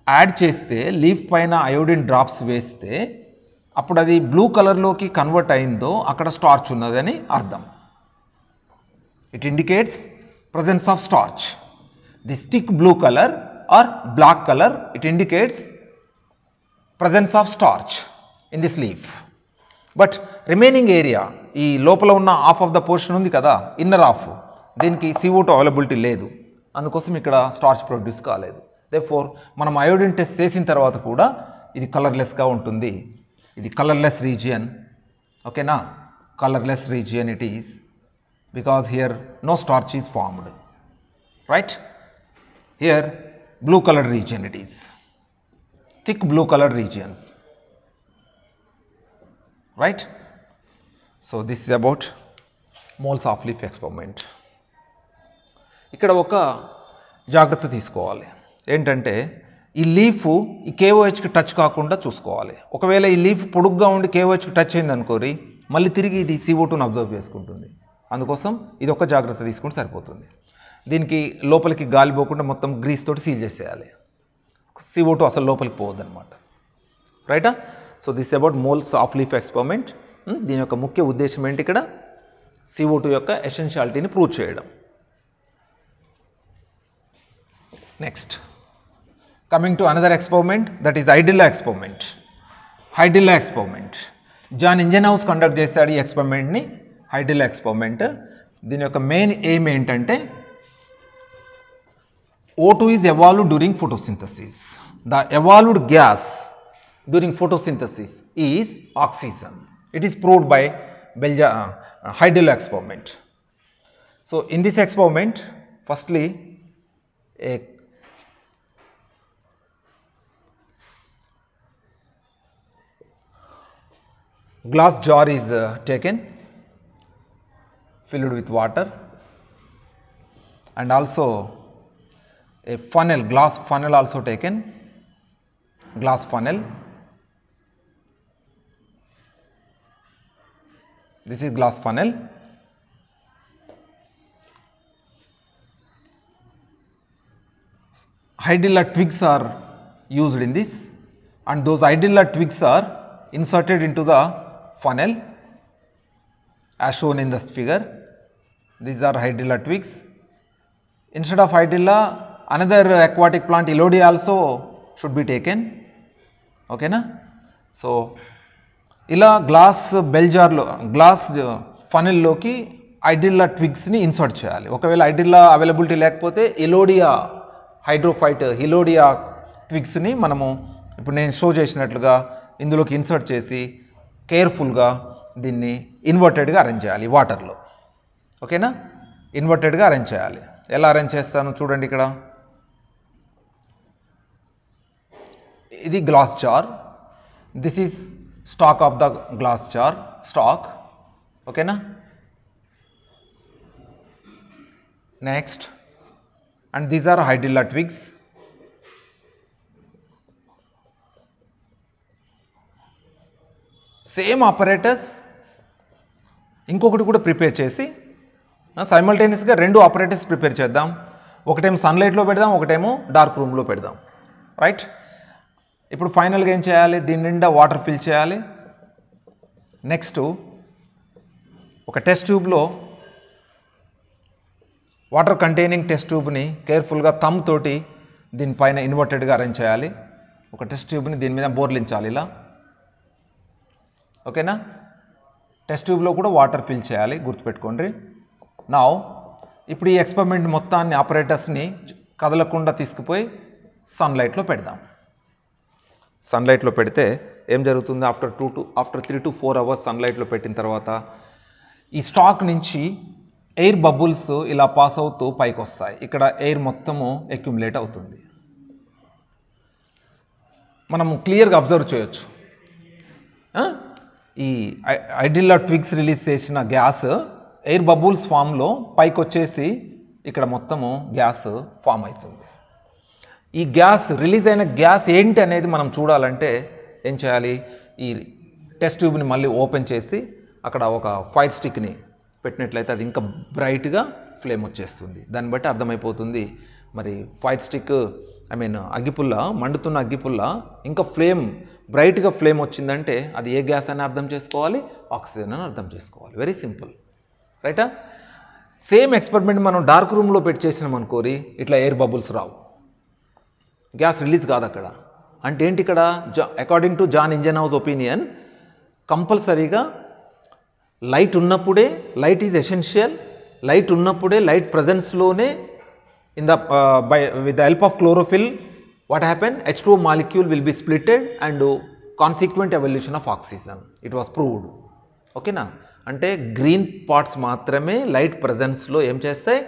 యాడ్ చేస్తే, లీఫ్ పైన అయోడిన్ డ్రాప్స్ వేస్తే, అప్పుడు అది బ్లూ కలర్లోకి కన్వర్ట్ అయిందో అక్కడ స్టార్చ్ ఉన్నదని అర్థం. It indicates presence of starch. This thick blue colour or black colour, it indicates presence of starch in this leaf. But remaining area, ఈ లోపల ఉన్న హాఫ్ ఆఫ్ ద పోర్షన్ ఉంది కదా, ఇన్నర్ హాఫ్, దీనికి CO2 అవైలబిలిటీ లేదు, అందుకోసం ఇక్కడ starch produce కాలేదు. దేర్ఫోర్ మనం అయోడిన్ టెస్ట్ చేసిన తర్వాత కూడా ఇది కలర్లెస్గా ఉంటుంది. ఇది కలర్లెస్ రీజియన్. ఓకేనా, colourless region it is because here no starch is formed. Right, here blue colour region it is, thick blue colour regions. Right, so this is about moles of leaf experiment. ఇక్కడ ఒక జాగ్రత్త తీసుకోవాలి ఏంటంటే ఈ leaf ఈ కేఓహెచ్కి touch కాకుండా చూసుకోవాలి. ఒకవేళ ఈ లీఫ్ పొడుగ్గా ఉండి కేఓహెచ్కి టచ్ అయింది అనుకోరి మళ్ళీ తిరిగి ఇది CO2ను అబ్జర్వ్ చేసుకుంటుంది. అందుకోసం ఇది ఒక జాగ్రత్త తీసుకుంటే సరిపోతుంది. దీనికి లోపలికి గాలి పోకుండా మొత్తం గ్రీస్ తోటి సీల్ చేసేయాలి. CO2 అసలు లోపలికి పోవద్దు అనమాట. రైటా, so this about moles of leaf experiment. దీని యొక్క ముఖ్య ఉద్దేశం ఏంటి, ఇక్కడ CO2 యొక్క ఎసెన్షియాలిటీని ప్రూవ్ చేయడం. Next coming to another experiment, that is hydrilla experiment. Hydrilla experiment John Ingenhousz conduct చేశాడు ఈ ఎక్స్పెరిమెంట్ని, హైడిల్లా ఎక్స్పెరిమెంట్. దీని యొక్క మెయిన్ ఎయిమ్ ఏంటంటే O2 is evolved during photosynthesis. The evolved gas during photosynthesis is oxygen. It is proved by Hydilla experiment. So in this experiment, firstly a glass jar is taken, filled with water, and also a funnel, glass funnel also taken, glass funnel. This is glass funnel. Hydilla twigs are used in this, and those Hydilla twigs are inserted into the funnel as shown in this figure. These are Hydilla twigs. Instead of Hydilla, another aquatic plant Elodea also should be taken. Okay na? So ఇలా glass bell జార్లో glass ఫనెల్లోకి హైడిల్లా ట్విగ్స్ని insert చేయాలి. ఒకవేళ హైడిల్లా availability లేకపోతే elodea హైడ్రోఫైట్ హిలోడియా ట్విగ్స్ని మనము ఇప్పుడు నేను show చేసినట్లుగా ఇందులోకి ఇన్సర్ట్ చేసి కేర్ఫుల్గా దీన్ని ఇన్వర్టెడ్గా అరేంజ్ చేయాలి వాటర్లో. ఓకేనా, ఇన్వర్టెడ్గా అరేంజ్ చేయాలి. ఎలా అరేంజ్ చేస్తాను చూడండి. ఇక్కడ ఇది glass jar, this is stock of the glass jar, stock. Okay na? Next, and these are hydilla twigs. Same apparatus ఇంకొకటి కూడా ప్రిపేర్ చేసి సైమల్టేనియస్గా రెండు ఆపరేటర్స్ ప్రిపేర్ చేద్దాం. ఒకటేమో సన్లైట్లో పెడదాం, ఒకటేమో డార్క్ రూమ్లో పెడదాం. రైట్, ఇప్పుడు ఫైనల్గా ఏం చేయాలి, దీని నిండా వాటర్ ఫిల్ చేయాలి. నెక్స్ట్ ఒక టెస్ట్ ట్యూబ్లో వాటర్ కంటైనింగ్ టెస్ట్ ట్యూబ్ని కేర్ఫుల్గా థమ్ తోటి దీనిపైన ఇన్వర్టెడ్గా అరేంజ్ చేయాలి. ఒక టెస్ట్ ట్యూబ్ని దీని మీద బోర్లించాలి ఇలా. ఓకేనా, టెస్ట్ ట్యూబ్లో కూడా వాటర్ ఫిల్ చేయాలి, గుర్తుపెట్టుకోండి. నౌ ఇప్పుడు ఈ ఎక్స్పెరిమెంట్ మొత్తాన్ని ఆపరేటర్స్ని కదలకుండా తీసుకుపోయి సన్లైట్లో పెడదాం. సన్లైట్లో పెడితే ఏం జరుగుతుంది, ఆఫ్టర్ 3 to 4 hours సన్లైట్లో పెట్టిన తర్వాత ఈ స్టాక్ నుంచి ఎయిర్ బబుల్స్ ఇలా పాస్ అవుతూ పైకి వస్తాయి. ఇక్కడ ఎయిర్ మొత్తము అక్యుములేట్ అవుతుంది. మనం క్లియర్గా అబ్జర్వ్ చేయొచ్చు. ఈ హైడిల్లా ట్విగ్స్ రిలీజ్ చేసిన గ్యాస్ ఎయిర్ బబుల్స్ ఫామ్లో పైకి వచ్చేసి ఇక్కడ మొత్తము గ్యాస్ ఫామ్ అవుతుంది. ఈ గ్యాస్ రిలీజ్ అయిన గ్యాస్ ఏంటి అనేది మనం చూడాలంటే ఏం చేయాలి, ఈ టెస్ట్ ట్యూబ్ని మళ్ళీ ఓపెన్ చేసి అక్కడ ఒక ఫైర్ స్టిక్ని పెట్టినట్లయితే అది ఇంకా బ్రైట్గా ఫ్లేమ్ వచ్చేస్తుంది. దాన్ని బట్టి అర్థమైపోతుంది మరి ఫైర్ స్టిక్ అగ్గిపుల్ల, మండుతున్న అగ్గిపుల్ల ఇంకా బ్రైట్గా ఫ్లేమ్ వచ్చిందంటే అది ఏ గ్యాస్ అని అర్థం చేసుకోవాలి, ఆక్సిజన్ అని అర్థం చేసుకోవాలి. Very simple. రైటా, సేమ్ ఎక్స్పెరిమెంట్ మనం డార్క్ రూమ్లో పెట్టి చేసినాం అనుకోరి ఇట్లా ఎయిర్ బబుల్స్ రావు, గ్యాస్ రిలీజ్ కాదు అక్కడ. అంటే ఏంటి, ఇక్కడ according to John Ingenhousz opinion కంపల్సరీగా లైట్ ఉన్నప్పుడే, లైట్ ఈజ్ ఎసెన్షియల్, లైట్ ఉన్నప్పుడే, లైట్ ప్రజెన్స్లోనే with the help of chlorophyll what happened? H2O molecule will be splitted and consequent evolution of oxygen. It was proved. ఓకేనా, అంటే గ్రీన్ పార్ట్స్ మాత్రమే light ప్రజెన్స్లో ఏం చేస్తాయి,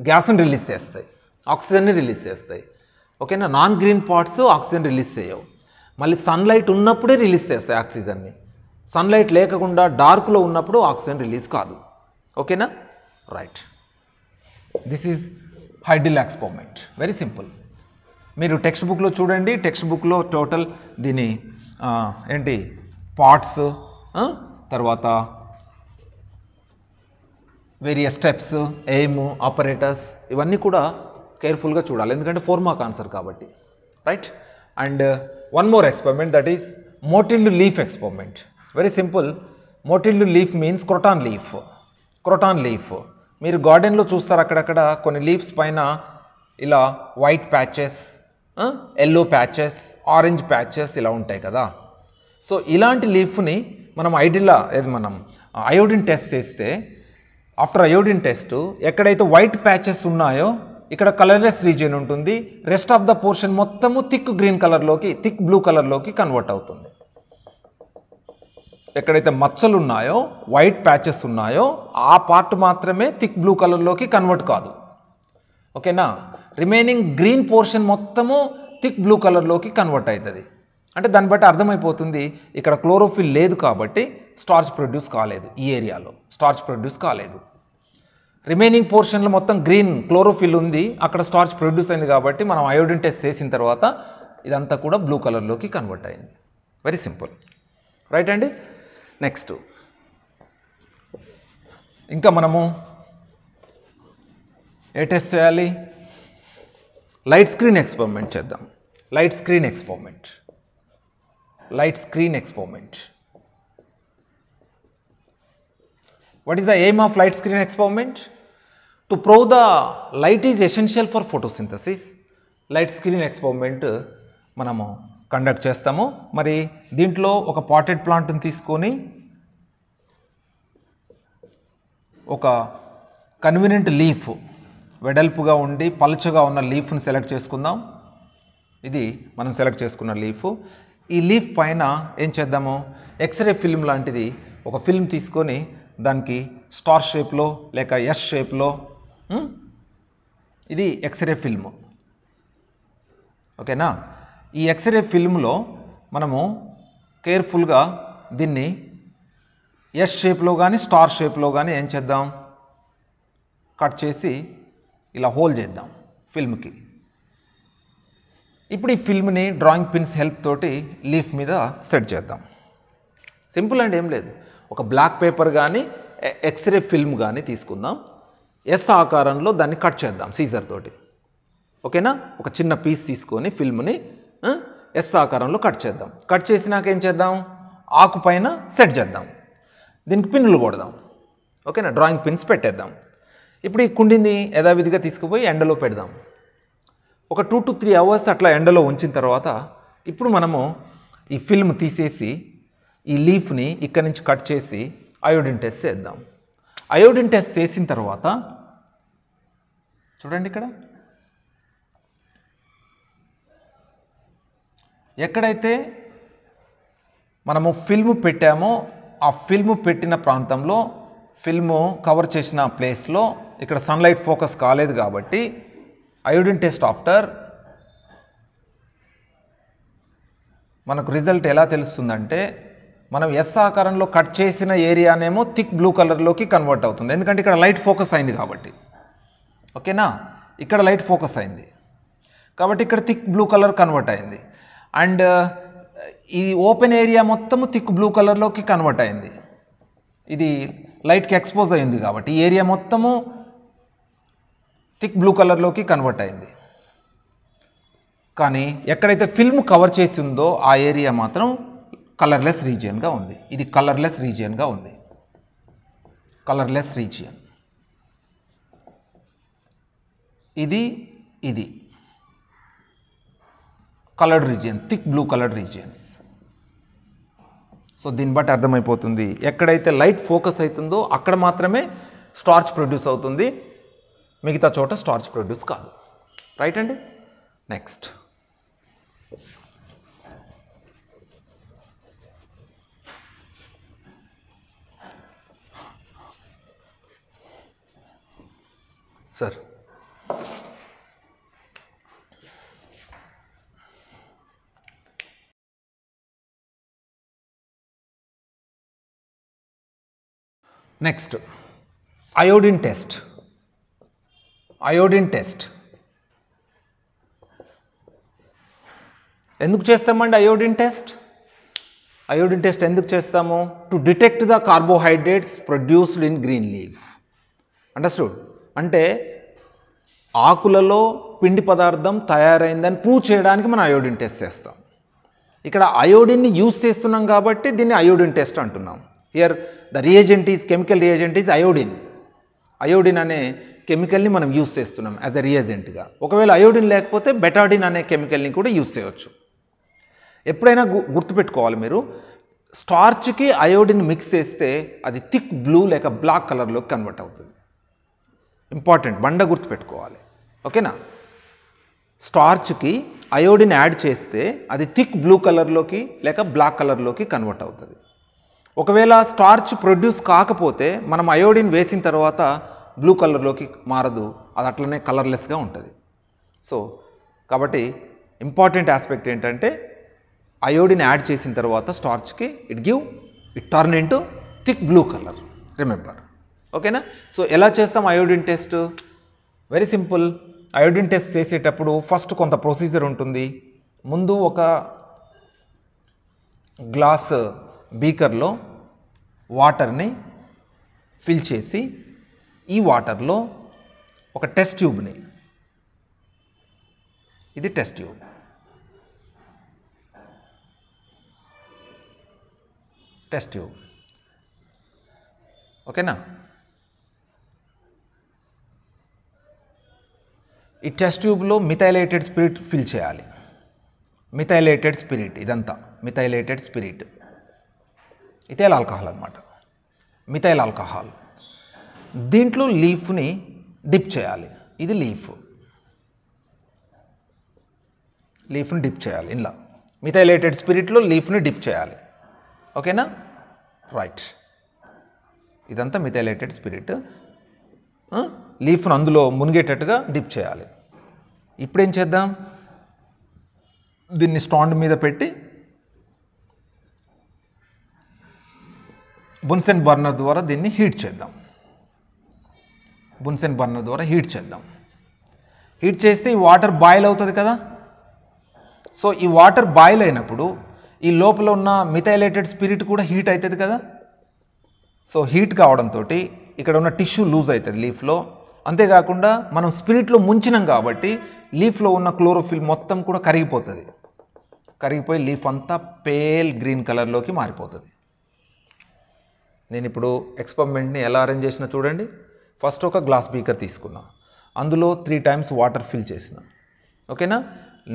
గ్యాస్ని రిలీజ్ చేస్తాయి, ఆక్సిజన్ని రిలీజ్ చేస్తాయి. ఓకేనా, non green parts oxygen release చేయవు. మళ్ళీ సన్లైట్ ఉన్నప్పుడే రిలీజ్ చేస్తాయి ఆక్సిజన్ని. సన్లైట్ లేకుండా డార్క్లో ఉన్నప్పుడు ఆక్సిజన్ రిలీజ్ కాదు. ఓకేనా, right. This is hydrilla experiment, very simple. మీరు టెక్స్ట్ బుక్లో చూడండి, టెక్స్ట్ బుక్లో టోటల్ దీని ఏంటి పార్ట్స్, తర్వాత వేరియస్ స్టెప్స్, ఎయిమ్, ఆపరేటర్స్, ఇవన్నీ కూడా కేర్ఫుల్గా చూడాలి, ఎందుకంటే 4 మార్క్ ఆన్సర్ కాబట్టి, right. And one more experiment, that is mottled leaf experiment. Very simple. Mottled leaf means croton leaf. Croton leaf మీరు గార్డెన్లో చూస్తారు, అక్కడక్కడ కొన్ని లీవ్స్ పైన ఇలా white patches, yellow patches, orange patches ఇలా ఉంటాయి కదా. సో ఇలాంటి లీఫ్ని మనం మనం అయోడిన్ టెస్ట్ చేస్తే, ఆఫ్టర్ అయోడిన్ టెస్ట్ ఎక్కడైతే వైట్ ప్యాచెస్ ఉన్నాయో ఇక్కడ కలర్లెస్ రీజియన్ ఉంటుంది, రెస్ట్ ఆఫ్ ద పోర్షన్ మొత్తము థిక్ గ్రీన్ కలర్లోకి, థిక్ బ్లూ కలర్లోకి కన్వర్ట్ అవుతుంది. ఎక్కడైతే మచ్చలు ఉన్నాయో, వైట్ ప్యాచెస్ ఉన్నాయో ఆ పార్ట్ మాత్రమే థిక్ బ్లూ కలర్లోకి కన్వర్ట్ కాదు. ఓకేనా, రిమైనింగ్ గ్రీన్ పోర్షన్ మొత్తము థిక్ బ్లూ కలర్లోకి కన్వర్ట్ అవుతుంది. అంటే దాన్ని బట్టి అర్థమైపోతుంది ఇక్కడ క్లోరోఫిల్ లేదు కాబట్టి స్టార్చ్ ప్రొడ్యూస్ కాలేదు, ఈ ఏరియాలో స్టార్చ్ ప్రొడ్యూస్ కాలేదు. రిమైనింగ్ పోర్షన్లో మొత్తం గ్రీన్ క్లోరోఫిల్ ఉంది, అక్కడ స్టార్చ్ ప్రొడ్యూస్ అయింది కాబట్టి మనం అయోడిన్ టెస్ట్ చేసిన తర్వాత ఇదంతా కూడా బ్లూ కలర్లోకి కన్వర్ట్ అయింది. వెరీ సింపుల్, రైట్ అండి. నెక్స్ట్ ఇంకా మనము ఏ టెస్ట్ చేయాలి? లైట్ స్క్రీన్ ఎక్స్పెరిమెంట్ చేద్దాం. Light screen experiment. Light screen experiment. What is the aim of light screen experiment? To prove the light is essential for photosynthesis. Light screen experiment మనము conduct చేస్తాము. మరి దీంట్లో ఒక potted ప్లాంట్ని తీసుకొని ఒక కన్వీనియంట్ లీఫ్, వెడల్పుగా ఉండి పలుచగా ఉన్న లీఫ్ని సెలెక్ట్ చేసుకుందాం. ఇది మనం సెలెక్ట్ చేసుకున్న లీఫ్. ఈ లీఫ్ పైన ఏం చేద్దాము, ఎక్స్రే ఫిల్మ్ లాంటిది ఒక ఫిల్మ్ తీసుకొని దానికి స్టార్ షేప్లో లేక ఎస్ షేప్లో, ఇది ఎక్స్రే ఫిల్మ్. ఓకేనా, ఈ ఎక్స్రే ఫిల్మ్లో మనము కేర్ఫుల్గా దీన్ని ఎస్ షేప్లో కానీ స్టార్ షేప్లో కానీ ఏం చేద్దాం, కట్ చేసి ఇలా హోల్ చేద్దాం ఫిల్మ్కి. ఇప్పుడు ఈ ఫిల్మ్ని డ్రాయింగ్ పిన్స్ హెల్ప్ తోటి లీఫ్ మీద సెట్ చేద్దాం. సింపుల్ అండ్ ఏం లేదు. ఒక బ్లాక్ పేపర్ కానీ ఎక్స్రే ఫిల్మ్ కానీ తీసుకుందాం, ఎస్ ఆకారంలో దాన్ని కట్ చేద్దాం సీజర్ తోటి. ఓకేనా, ఒక చిన్న పీస్ తీసుకొని ఫిల్మ్ని ఎస్ ఆకారంలో కట్ చేద్దాం. కట్ చేసినాక ఏం చేద్దాం, ఆకు పైన సెట్ చేద్దాం, దీనికి పిన్నులు కొడదాం. ఓకేనా, డ్రాయింగ్ పిన్స్ పెట్టేద్దాం. ఇప్పుడు ఈ కుండిని యథావిధిగా తీసుకుపోయి ఎండలో పెడదాం. ఒక 2 to 3 అవర్స్ అట్లా ఎండలో ఉంచిన తర్వాత ఇప్పుడు మనము ఈ ఫిల్మ్ తీసేసి ఈ లీఫ్ని ఇక్కడి నుంచి కట్ చేసి అయోడిన్ టెస్ట్ చేద్దాం. అయోడిన్ టెస్ట్ చేసిన తర్వాత చూడండి, ఇక్కడ ఎక్కడైతే మనము ఫిల్మ్ పెట్టామో ఆ ఫిల్మ్ పెట్టిన ప్రాంతంలో, ఫిల్ము కవర్ చేసిన ప్లేస్లో ఇక్కడ సన్లైట్ ఫోకస్ కాలేదు కాబట్టి అయోడిన్ టెస్ట్ ఆఫ్టర్ మనకు రిజల్ట్ ఎలా తెలుస్తుందంటే, మనం ఎస్ ఆకారంలో కట్ చేసిన ఏరియానేమో థిక్ బ్లూ కలర్లోకి కన్వర్ట్ అవుతుంది, ఎందుకంటే ఇక్కడ లైట్ ఫోకస్ అయింది కాబట్టి. ఓకేనా, ఇక్కడ లైట్ ఫోకస్ అయింది కాబట్టి ఇక్కడ థిక్ బ్లూ కలర్ కన్వర్ట్ అయింది. అండ్ ఈ ఓపెన్ ఏరియా మొత్తము థిక్ బ్లూ కలర్లోకి కన్వర్ట్ అయింది, ఇది లైట్కి ఎక్స్పోజ్ అయింది కాబట్టి ఈ ఏరియా మొత్తము థిక్ బ్లూ కలర్లోకి కన్వర్ట్ అయింది. కానీ ఎక్కడైతే ఫిల్మ్ కవర్ చేసి ఉందో ఆ ఏరియా మాత్రం కలర్లెస్ రీజియన్గా ఉంది. ఇది కలర్లెస్ రీజియన్గా ఉంది, కలర్లెస్ రీజియన్. ఇది coloured region, thick blue coloured regions. So దీన్ని బట్టి అర్థమైపోతుంది, ఎక్కడైతే లైట్ ఫోకస్ అవుతుందో అక్కడ మాత్రమే స్టార్చ్ ప్రొడ్యూస్ అవుతుంది, మిగతా చోట స్టార్చ్ ప్రొడ్యూస్ కాదు. రైట్ అండి. Next sir next iodine test. Iodine test ఎందుకు చేస్తామండి అయోడిన్ టెస్ట్? అయోడిన్ టెస్ట్ ఎందుకు చేస్తాము? To detect the carbohydrates produced in green leaf. Understood? అంటే ఆకులలో పిండి పదార్థం తయారైందని ప్రూవ్ చేయడానికి మనం అయోడిన్ టెస్ట్ చేస్తాం. ఇక్కడ అయోడిన్ని యూజ్ చేస్తున్నాం కాబట్టి దీన్ని అయోడిన్ టెస్ట్ అంటున్నాం. Here the reagent is chemical reagent is iodine. Iodine అనే కెమికల్ని మనం యూజ్ చేస్తున్నాం యాజ్ అ రియేజెంట్గా. ఒకవేళ అయోడిన్ లేకపోతే బెటాడిన్ అనే కెమికల్ని కూడా యూజ్ చేయవచ్చు. ఎప్పుడైనా గుర్తుపెట్టుకోవాలి మీరు, స్టార్చ్కి అయోడిన్ మిక్స్ చేస్తే అది థిక్ బ్లూ లేక బ్లాక్ కలర్లోకి కన్వర్ట్ అవుతుంది. ఇంపార్టెంట్, బండ గుర్తుపెట్టుకోవాలి. ఓకేనా? స్టార్చ్కి అయోడిన్ యాడ్ చేస్తే అది థిక్ బ్లూ కలర్లోకి లేక బ్లాక్ కలర్లోకి కన్వర్ట్ అవుతుంది. ఒకవేళ స్టార్చ్ ప్రొడ్యూస్ కాకపోతే మనం అయోడిన్ వేసిన తర్వాత బ్లూ కలర్లోకి మారదు, అది అట్లనే కలర్లెస్గా ఉంటుంది. సో కాబట్టి ఇంపార్టెంట్ ఆస్పెక్ట్ ఏంటంటే అయోడిన్ యాడ్ చేసిన తర్వాత స్టార్చ్కి it turn into thick blue colour. Remember. ఓకేనా? సో ఎలా చేస్తాం iodine test? Very simple. Iodine test చేసేటప్పుడు ఫస్ట్ కొంత ప్రొసీజర్ ఉంటుంది. ముందు ఒక గ్లాస్ బీకర్లో వాటర్ని ఫిల్ చేసి ఈ వాటర్లో ఒక టెస్ట్ ట్యూబ్ని, ఇది టెస్ట్ ట్యూబ్, టెస్ట్ ట్యూబ్. ఓకేనా? ఈ టెస్ట్ ట్యూబ్లో మిథైలేటెడ్ స్పిరిట్ ఫిల్ చేయాలి. మిథైలేటెడ్ స్పిరిట్, ఇదంతా మిథైలేటెడ్ స్పిరిట్, ఇథైల్ ఆల్కహాల్ అన్నమాట, మిథైల్ ఆల్కహాల్. దీంట్లో లీఫ్ని డిప్ చేయాలి. ఇది లీఫ్ని డిప్ చేయాలి. ఇలా మిథైలేటెడ్ స్పిరిట్లో లీఫ్ని డిప్ చేయాలి. ఓకేనా? రైట్. ఇదంతా మిథైలేటెడ్ స్పిరిట్. లీఫ్ను అందులో మునిగేటట్టుగా డిప్ చేయాలి. ఇప్పుడేం చేద్దాం? దీన్ని స్టాండ్ మీద పెట్టి బున్సెన్ బర్నర్ ద్వారా దీన్ని హీట్ చేద్దాం. బున్సెన్ బర్నర్ ద్వారా హీట్ చేద్దాం. హీట్ చేస్తే ఈ వాటర్ బాయిల్ అవుతుంది కదా. సో ఈ వాటర్ బాయిల్ అయినప్పుడు ఈ లోపల ఉన్న మిథైలేటెడ్ స్పిరిట్ కూడా హీట్ అవుతుంది కదా. సో హీట్ కావడంతో ఇక్కడ ఉన్న టిష్యూ లూజ్ అవుతుంది లీఫ్లో. అంతేకాకుండా మనం స్పిరిట్లో ముంచినాం కాబట్టి లీఫ్లో ఉన్న క్లోరోఫిల్ మొత్తం కూడా కరిగిపోతుంది. కరిగిపోయి లీఫ్ అంతా పేల్ గ్రీన్ కలర్లోకి మారిపోతుంది. నేను ఇప్పుడు ఎక్స్పెరిమెంట్ని ఎలా అరేంజ్ చేసినా చూడండి. ఫస్ట్ ఒక గ్లాస్ బీకర్ తీసుకున్నా, అందులో 3 times వాటర్ ఫిల్ చేసిన. ఓకేనా?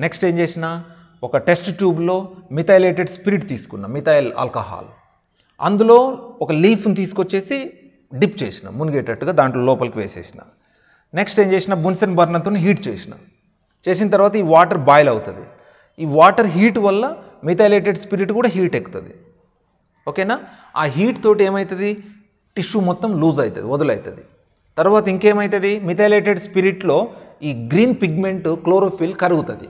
నెక్స్ట్ ఏం చేసిన, ఒక టెస్ట్ ట్యూబ్లో మిథైలేటెడ్ స్పిరిట్ తీసుకున్నా, మిథైల్ ఆల్కహాల్. అందులో ఒక లీఫ్ని తీసుకొచ్చేసి డిప్ చేసిన, మునిగేటట్టుగా దాంట్లో లోపలికి వేసేసిన. నెక్స్ట్ ఏం చేసిన, బున్సెన్ బర్నర్తో హీట్ చేసిన తర్వాత ఈ వాటర్ బాయిల్ అవుతుంది. ఈ వాటర్ హీట్ వల్ల మిథైలేటెడ్ స్పిరిట్ కూడా హీట్ ఎక్కుతుంది. ఓకేనా? ఆ హీట్ తోటి ఏమవుతుంది, టిష్యూ మొత్తం లూజ్ అవుతుంది, వదులవుతుంది. తర్వాత ఇంకేమవుతుంది, మిథైలేటెడ్ స్పిరిట్లో ఈ గ్రీన్ పిగ్మెంట్ క్లోరోఫిల్ కరుగుతుంది.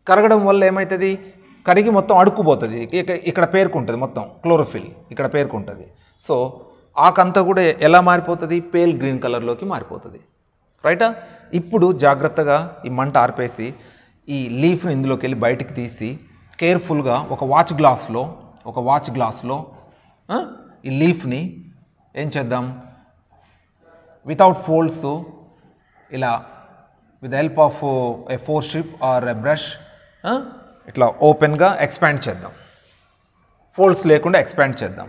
కరగడం వల్ల ఏమవుతుంది, కరిగి మొత్తం అడుక్కుపోతుంది. ఇక్కడ పేరుకుంటుంది, మొత్తం క్లోరోఫిల్ ఇక్కడ పేరుకుంటుంది. సో ఆకంతా కూడా ఎలా మారిపోతుంది, పేల్ గ్రీన్ కలర్లోకి మారిపోతుంది. రైటా? ఇప్పుడు జాగ్రత్తగా ఈ మంట ఆర్పేసి ఈ లీఫ్ని ఇందులోకి వెళ్ళి బయటికి తీసి కేర్ఫుల్గా ఒక వాచ్ గ్లాస్లో ఈ లీఫ్ని ఏం చేద్దాం, వితౌట్ ఫోల్డ్స్ ఇలా with help of a forceps or a brush ఇట్లా ఓపెన్గా ఎక్స్పాండ్ చేద్దాం. ఫోల్డ్స్ లేకుండా ఎక్స్పాండ్ చేద్దాం.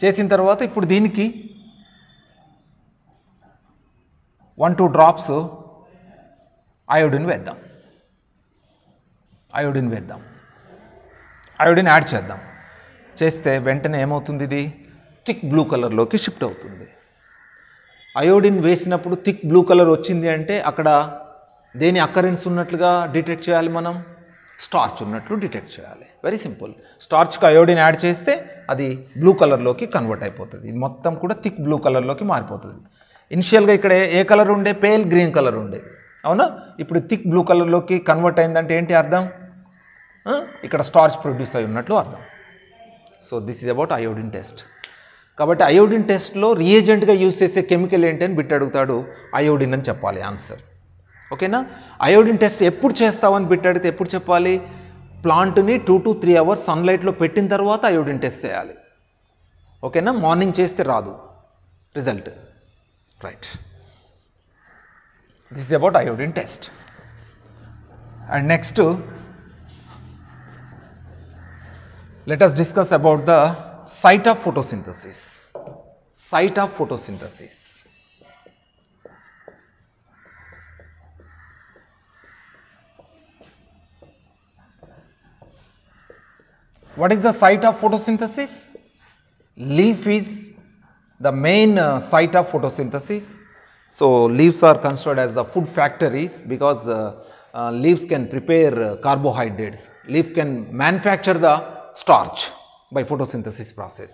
చేసిన తర్వాత ఇప్పుడు దీనికి 1-2 drops అయోడిన్ వేద్దాం. అయోడిన్ యాడ్ చేద్దాం. చేస్తే వెంటనే ఏమవుతుంది, ఇది థిక్ బ్లూ కలర్లోకి షిఫ్ట్ అవుతుంది. అయోడిన్ వేసినప్పుడు థిక్ బ్లూ కలర్ వచ్చింది అంటే అక్కడ దేని అక్కరెన్స్ ఉన్నట్లుగా డిటెక్ట్ చేయాలి, మనం స్టార్చ్ ఉన్నట్లు డిటెక్ట్ చేయాలి. Very simple. స్టార్చ్కి అయోడిన్ యాడ్ చేస్తే అది బ్లూ కలర్లోకి కన్వర్ట్ అయిపోతుంది. ఇది మొత్తం కూడా థిక్ బ్లూ కలర్లోకి మారిపోతుంది. ఇనిషియల్గా ఇక్కడ ఏ కలర్ ఉండే, పేల్ గ్రీన్ కలర్ ఉండే, అవునా? ఇప్పుడు థిక్ బ్లూ కలర్లోకి కన్వర్ట్ అయిందంటే ఏంటి అర్థం? ఇక్కడ స్టార్చ్ ప్రొడ్యూస్ అయి ఉన్నట్లు అర్థం. So this is about iodine test. కాబట్టి అయోడిన్ టెస్ట్లో రియేజెంట్గా యూజ్ చేసే కెమికల్ ఏంటి అని బిట్ అడుగుతాడు, అయోడిన్ అని చెప్పాలి ఆన్సర్. ఓకేనా? అయోడిన్ టెస్ట్ ఎప్పుడు చేస్తావని బిట్ అడిగితే ఎప్పుడు చెప్పాలి? ప్లాంట్ని 2 to 3 hours సన్లైట్లో పెట్టిన తర్వాత అయోడిన్ టెస్ట్ చేయాలి. ఓకేనా? మార్నింగ్ చేస్తే రాదు result. Right, this is about iodine test. And next let us discuss about the site of photosynthesis. Site of photosynthesis. What is the site of photosynthesis? Leaf is the main site of photosynthesis. So leaves are considered as the food factories because leaves can prepare carbohydrates. Leaf can manufacture the starch by photosynthesis process.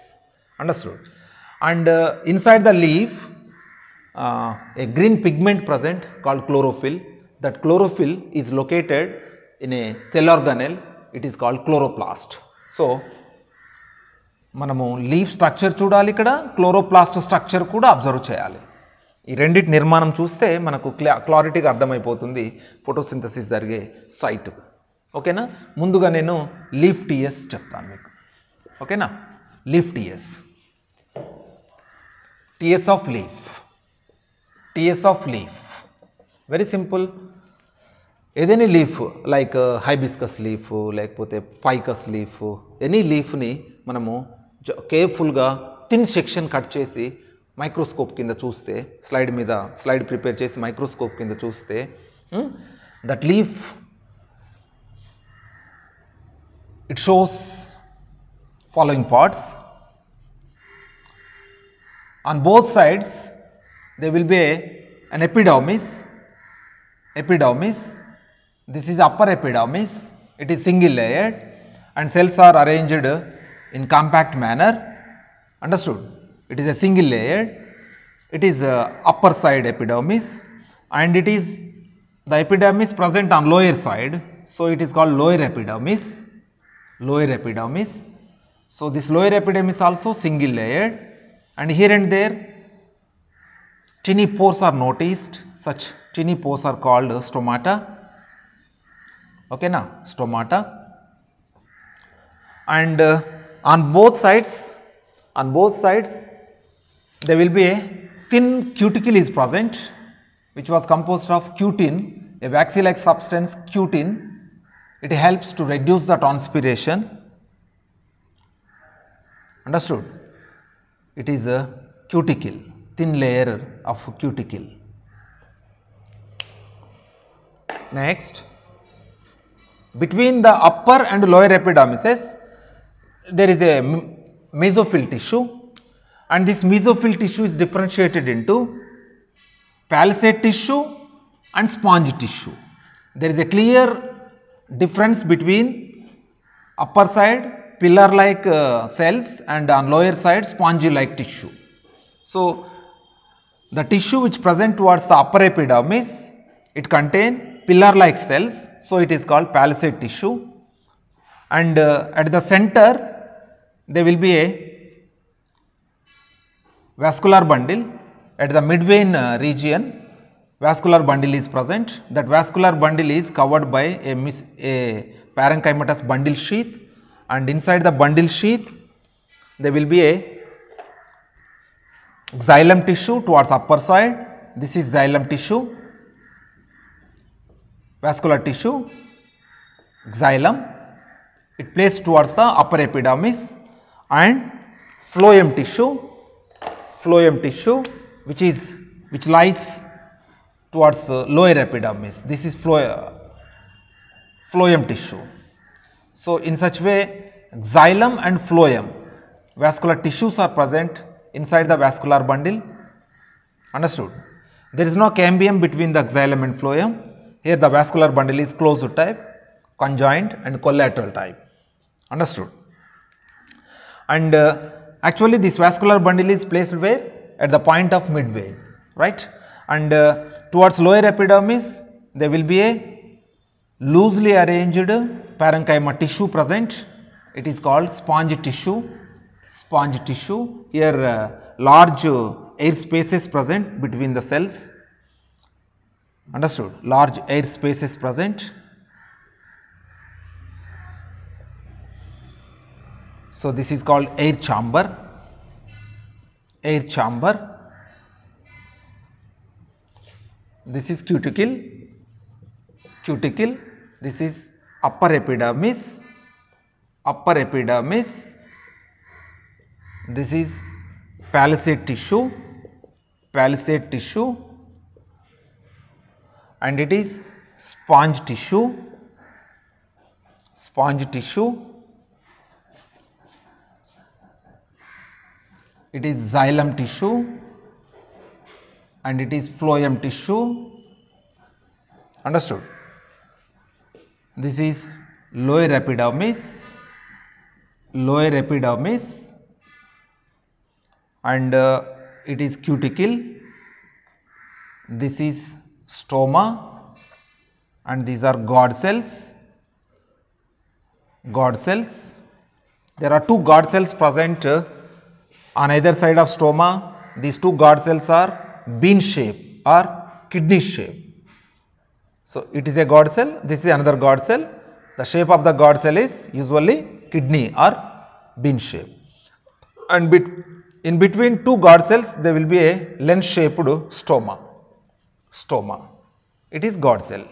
Understood? And inside the leaf a green pigment present called chlorophyll. That chlorophyll is located in a cell organelle. It is called chloroplast. So మనము leaf structure చూడాలి, ఇక్కడ chloroplast structure కూడా observe చేయాలి. ఈ రెండింటి నిర్మాణం చూస్తే మనకు క్లారిటీగా అర్థమైపోతుంది ఫోటోసింథసిస్ జరిగే సైట్. ఓకేనా? ముందుగా నేను లీఫ్ టీఎస్ చెప్తాను మీకు. ఓకేనా? Leaf TS, TS of leaf, TS of leaf very simple. ఏదైనా లీఫ్ లైక్ హైబిస్కస్ లీఫ్ లేకపోతే ఫైకస్ లీఫ్, ఎనీ లీఫ్ని మనము కేర్ఫుల్గా థిన్ సెక్షన్ కట్ చేసి మైక్రోస్కోప్ కింద చూస్తే, స్లైడ్ ప్రిపేర్ చేసి మైక్రోస్కోప్ కింద చూస్తే that leaf it shows following parts. On both sides there will be an epidermis. This is upper epidermis. It is single layered and cells are arranged in compact manner. Understood? It is a single layered. It is upper side epidermis and it is the epidermis present on lower side. So it is called lower epidermis. Lower epidermis. So this lower epidermis also single layered and here and there tiny pores are noticed. Such tiny pores are called stomata. Okay na? Stomata. And on both sides there will be a thin cuticle is present which was composed of cutin, a waxy like substance cutin. It helps to reduce the transpiration. Understood? It is a cuticle, thin layer of cuticle. Next, between the upper and lower epidermises there is a mesophyll tissue and this mesophyll tissue is differentiated into palisade tissue and sponge tissue. There is a clear difference between upper side pillar like cells and on lower side spongy like tissue. So the tissue which present towards the upper epidermis, it contain pillar like cells, so it is called palisade tissue and at the center there will be a vascular bundle. At the midvein region vascular bundle is present. That vascular bundle is covered by a parenchymatous bundle sheath and inside the bundle sheath there will be a xylem tissue towards upper side. This is xylem tissue, vascular tissue, xylem. It placed towards the upper epidermis and phloem tissue which lies towards lower epidermis. This is phloem tissue. So in such way xylem and phloem vascular tissues are present inside the vascular bundle. Understood? There is no cambium between the xylem and phloem. Here the vascular bundle is closed type, conjoined and collateral type. Understood? And actually this vascular bundle is placed where? At the point of midvein. right? And towards lower epidermis, there will be a loosely arranged parenchyma tissue present. It is called sponge tissue. Sponge tissue. Here large air spaces present between the cells. Understood? Large air spaces present. So, this is called air chamber. Air chamber. This is cuticle. Cuticle. This is upper epidermis. Upper epidermis. This is palisade tissue. Palisade tissue. And it is sponge tissue. Sponge tissue. It is xylem tissue and it is phloem tissue. Understood? This is lower epidermis, lower epidermis, and it is cuticle. This is stoma and these are God cells. God cells. There are two God cells present on either side of stoma. These two God cells are bean shape or kidney shape. So, it is a God cell, this is another God cell. The shape of the God cell is usually kidney or bean shape. And in between two God cells, there will be a lens shaped stoma. Stoma. It is God cell.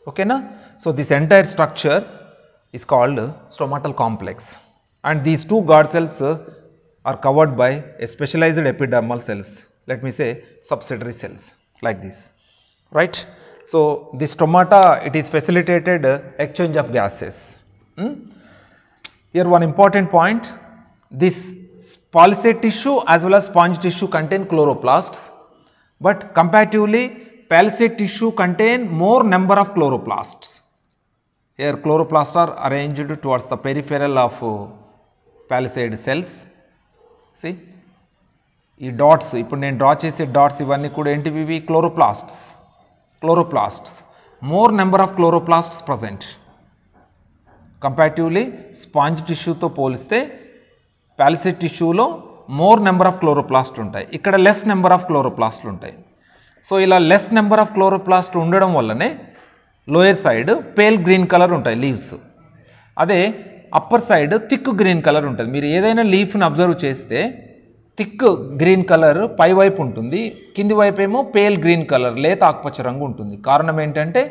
Okay, na? So, this entire structure is called stomatal complex. And these two God cells are covered by a specialized epidermal cells, let me say subsidiary cells like this, right. So, the stomata, it is facilitated exchange of gases. Here one important point, this palisade tissue as well as sponge tissue contain chloroplasts, but comparatively palisade tissue contain more number of chloroplasts. Here chloroplasts are arranged towards the peripheral of palisade cells. See, ఈ dots ఇప్పుడు నేను draw చేసే dots ఇవన్నీ కూడా ఏంటివి? ఇవి chloroplasts. Chloroplasts. More number of chloroplasts present. Comparatively sponge టిష్యూతో పోలిస్తే పాలిసేడ్ టిష్యూలో మోర్ నెంబర్ ఆఫ్ క్లోరోప్లాస్ట్ ఉంటాయి, ఇక్కడ లెస్ నెంబర్ ఆఫ్ క్లోరోప్లాస్ట్లు ఉంటాయి. సో ఇలా లెస్ నెంబర్ ఆఫ్ క్లోరోప్లాస్ట్ ఉండడం వల్లనే lower side pale green colour ఉంటాయి లీవ్స్, అదే upper side thick green colour ఉంటుంది. మీరు ఏదైనా లీఫ్ని అబ్జర్వ్ చేస్తే థిక్ గ్రీన్ కలర్ పై వైపు ఉంటుంది, కింది వైపు ఏమో పేల్ గ్రీన్ కలర్ లేత ఆకుపచ్చ రంగు ఉంటుంది. కారణం ఏంటంటే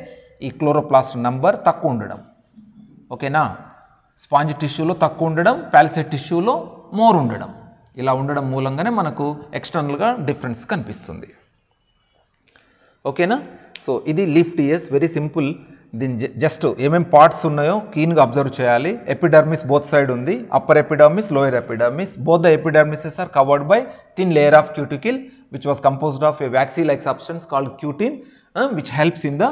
ఈ క్లోరోప్లాస్ట్ నంబర్ తక్కువ ఉండడం. ఓకేనా, స్పాంజ్ టిష్యూలో తక్కువ ఉండడం, పాలిసేడ్ టిష్యూలో మోర్ ఉండడం. ఇలా ఉండడం మూలంగానే మనకు ఎక్స్టర్నల్గా డిఫరెన్స్ కనిపిస్తుంది. ఓకేనా. సో ఇది లీఫ్ టీఎస్, వెరీ సింపుల్. దీని జస్ట్ ఏమేమి పార్ట్స్ ఉన్నాయో కీన్గా అబ్జర్వ్ చేయాలి. ఎపిడర్మిస్ బోత్ సైడ్ ఉంది, upper epidermis, lower epidermis. Both the epidermises are covered by thin layer of cuticle which was composed of a waxy like substance called cutin, which helps in the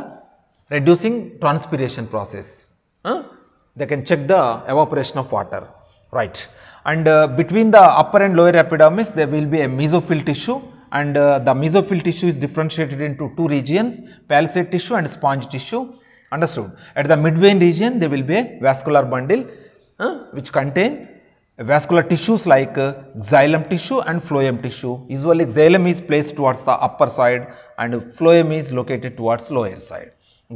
reducing transpiration process. They can check the evaporation of water, right. And between the upper and lower epidermis there will be a mesophyll tissue, and the mesophyll tissue is differentiated into two regions, palisade tissue and sponge tissue. Understood. At the midvein region there will be a vascular bundle which contain vascular tissues like xylem tissue and phloem tissue. Usually xylem is placed towards the upper side and phloem is located towards lower side.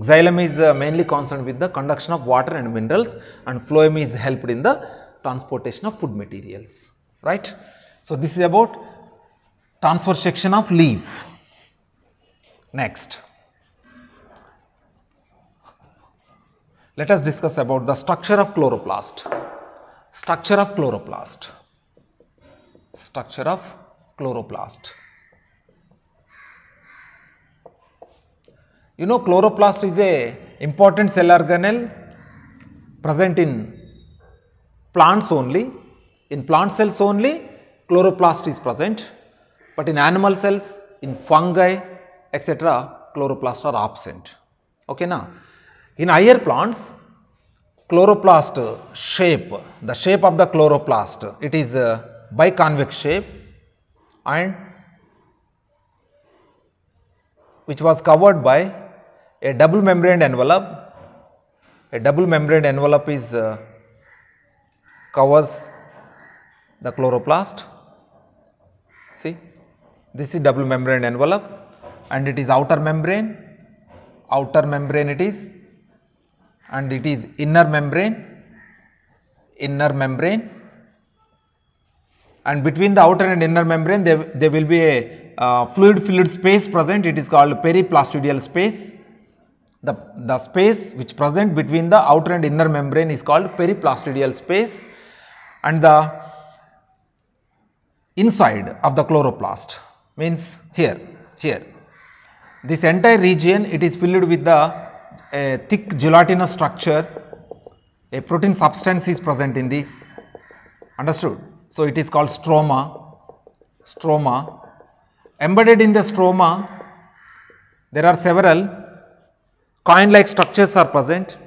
Xylem is mainly concerned with the conduction of water and minerals, and phloem is helped in the transportation of food materials, right. So this is about transverse section of leaf. Next, let us discuss about the structure of chloroplast. Structure of chloroplast. Structure of chloroplast. You know, chloroplast is a important cell organelle present in plants only. In plant cells only chloroplast is present, but in animal cells, in fungi, etc., chloroplast are absent. Okay, now in higher plants, chloroplast shape, the shape of the chloroplast, it is biconvex shape, and which was covered by a double membraned envelope. A double membraned envelope is covers the chloroplast. See, this is double membraned envelope and it is outer membrane it is, and it is inner membrane, and between the outer and inner membrane there will be a fluid space present. It is called periplastidial space. The space which present between the outer and inner membrane is called periplastidial space, and the inside of the chloroplast means here. This entire region, it is filled with a thick gelatinous structure. A protein substance is present in this. Understood? So it is called stroma. Embedded in the stroma, there are several coin-like structures are present,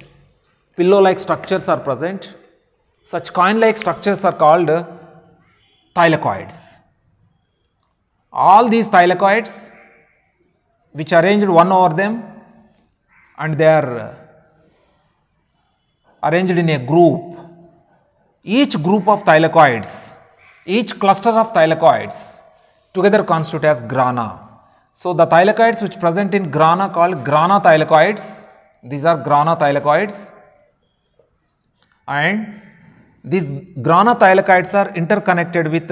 pillow-like structures are present. Such coin-like structures are called thylakoids. All these thylakoids, which are arranged one over them, and they are arranged in a group. Each group of thylakoids, each cluster of thylakoids together constitute as grana. So the thylakoids which present in grana called grana thylakoids. These are grana thylakoids, and these grana thylakoids are interconnected with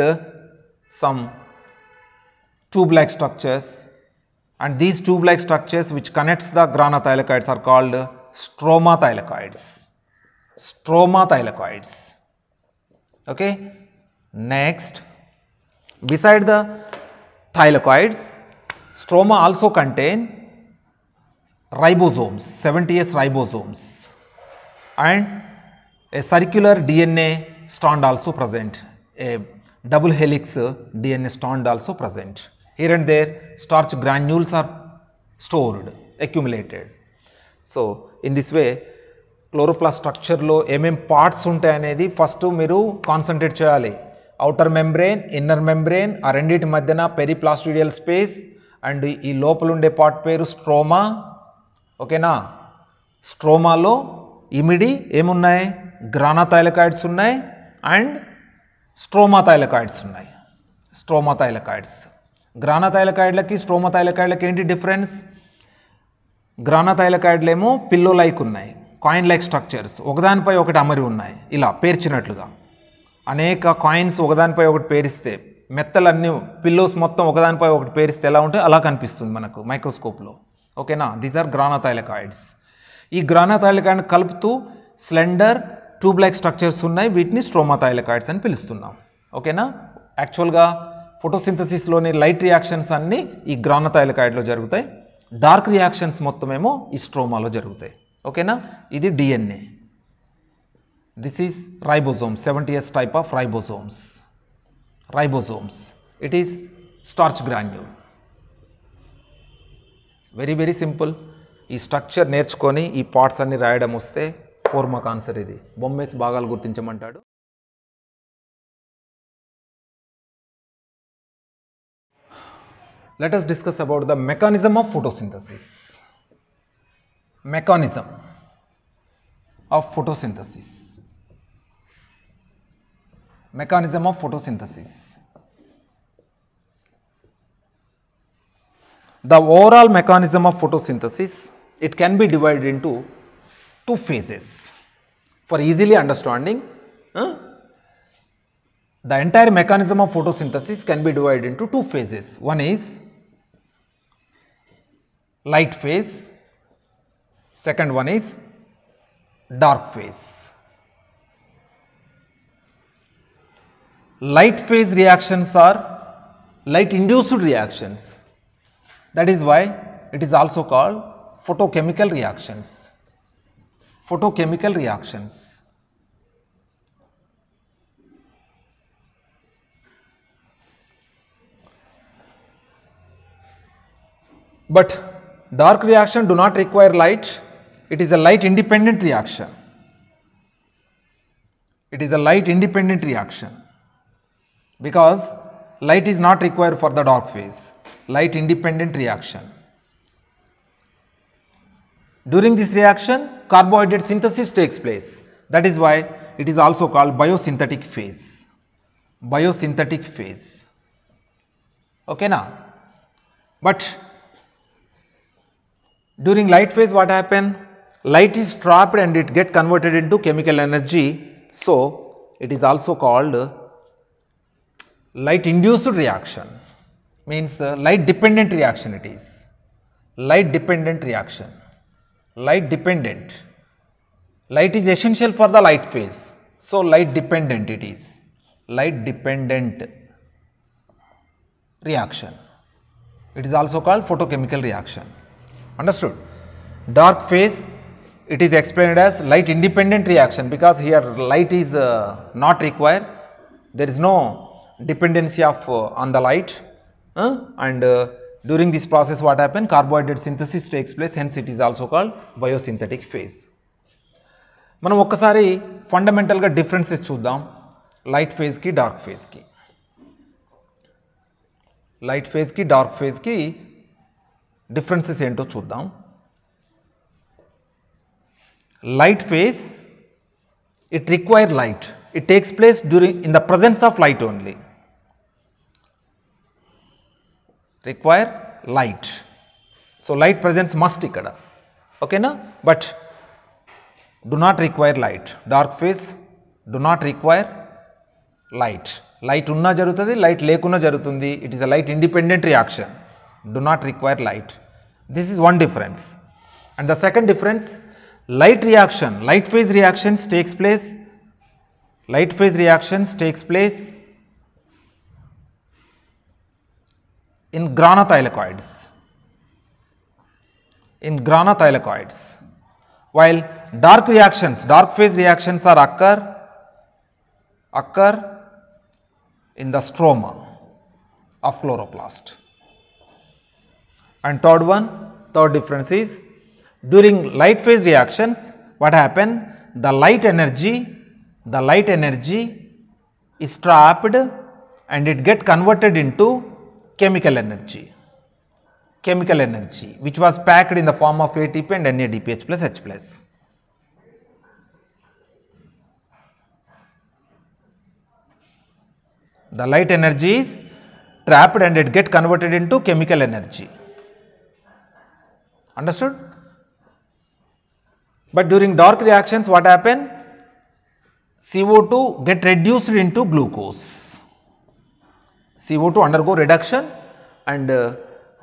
some tube-like structures, and these tube-like structures which connects the grana thylakoids are called stroma thylakoids. Okay. Next, beside the thylakoids, stroma also contain ribosomes, 70S ribosomes, and a circular DNA strand also present, a double helix DNA strand also present. Here and there starch granules are stored, accumulated. So in this way, chloroplast structure lo parts untayi anedi first meeru concentrate cheyali. Outer membrane, inner membrane, ఆ రెండిటి మధ్యన periplastidial space, and ఈ లోపల ఉండే part పేరు stroma. ఓకేనా? స్ట్రోమాలో ఇమిడి ఏమున్నాయి? గ్రానా థైలకాయిడ్స్ ఉన్నాయి అండ్ స్ట్రోమా థైలకాయిడ్స్ ఉన్నాయి. స్ట్రోమా థైలకాయిడ్స్, గ్రానా థైలకాయిడ్లకి స్ట్రోమా థైలకాయిడ్లకి ఏంటి డిఫరెన్స్? గ్రానా థైలకాయిడ్లేమో పిల్లో లైక్ ఉన్నాయి, కాయిన్ లైక్ స్ట్రక్చర్స్, ఒకదానిపై ఒకటి అమరి ఉన్నాయి, ఇలా పేర్చినట్లుగా. అనేక కాయిన్స్ ఒకదానిపై ఒకటి పేరిస్తే, మెత్తలన్నీ పిల్లోస్ మొత్తం ఒకదానిపై ఒకటి పేరిస్తే ఎలా ఉంటే అలా కనిపిస్తుంది మనకు మైక్రోస్కోప్లో. ఓకేనా? These are grana thylakoids. ఈ గ్రానా థైలకాయిడ్ని కలుపుతూ స్లెండర్ ట్యూబ్ లైక్ స్ట్రక్చర్స్ ఉన్నాయి, వీటిని స్ట్రోమా థైలకాయిడ్స్ అని పిలుస్తున్నాం. ఓకేనా? యాక్చువల్గా ఫోటోసింథసిస్లోని లైట్ రియాక్షన్స్ అన్నీ ఈ గ్రానా థైలకాయిడ్లో జరుగుతాయి, డార్క్ రియాక్షన్స్ మొత్తమేమో ఈ స్ట్రోమాలో జరుగుతాయి. ఓకేనా? ఇది DNA. This is ribosome, 70S type of ribosomes. It is starch granule. Very simple. ఈ స్ట్రక్చర్ నేర్చుకొని ఈ పార్ట్స్ అన్ని రాయడం వస్తే 4 మార్క్ ఆన్సర్. ఇది బొమ్మేసి భాగాలు గుర్తించమంటాడు. Let us discuss about the mechanism of photosynthesis. Mechanism of photosynthesis. Mechanism of photosynthesis. The overall mechanism of photosynthesis, it can be divided into 2 phases. For easily understanding, the entire mechanism of photosynthesis can be divided into 2 phases. One is light phase, second one is dark phase. Light phase reactions are light induced reactions. That is why it is also called photochemical reactions. Photochemical reactions. But dark reaction do not require light. It is a light independent reaction. It is a light independent reaction, because light is not required for the dark phase. Light independent reaction. During this reaction, carbohydrate synthesis takes place. That is why it is also called biosynthetic phase. Biosynthetic phase. Okay now. But during light phase, what happen? Light is trapped and it get converted into chemical energy. So it is also called light induced reaction. Means light dependent reaction it is. Light dependent reaction. Light dependent. Light is essential for the light phase. So light dependent it is. Light dependent reaction. It is also called photochemical reaction. Understood? Dark phase, it is explained as light independent reaction because here light is not required. There is no dependency of on the light and during this process what happens? Carbohydrate synthesis takes place, hence it is also called biosynthetic phase. మనం ఒక్కసారి ఫండమెంటల్గా differences చూద్దాం light ఫేజ్కి dark ఫేజ్కి. Light ఫేజ్కి dark ఫేజ్కి differences ఏంటో చూద్దాం. Light phase it require light, it takes place during in the presence of light only, require light. So light presence must ikkada, okay na, but do not require light. Dark phase do not require light. Light unna jarutadi, light lekuna jarutundi, it is a light independent reaction, do not require light. This is one difference. And the second difference, light reaction, light phase reactions takes place, light phase reactions takes place in granothylakoids, in granothylakoids, while dark reactions, dark phase reactions are occur in the stroma of chloroplast. And third difference is, during light phase reactions what happen, the light energy is trapped and it get converted into chemical energy which was packed in the form of ATP and NADPH plus H plus. The light energy is trapped and it get converted into chemical energy. Understood? But during dark reactions what happen? CO2 get reduced into glucose. CO2 undergo reduction and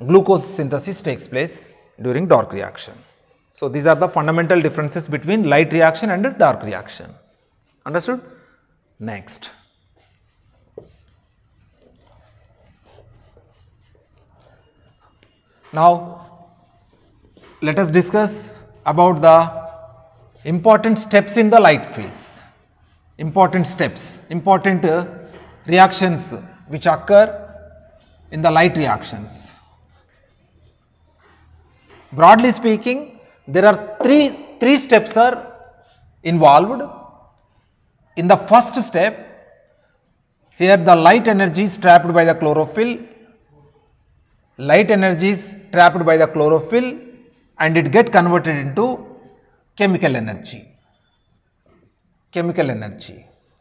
glucose synthesis takes place during dark reaction. So these are the fundamental differences between light reaction and dark reaction. Understood? Next. Now let us discuss about the important steps in the light phase, important steps, important reactions which occur in the light reactions. Broadly speaking, there are three steps are involved. In the first step, here the light energy is trapped by the chlorophyll, light energy is trapped by the chlorophyll and it get converted into chemical energy.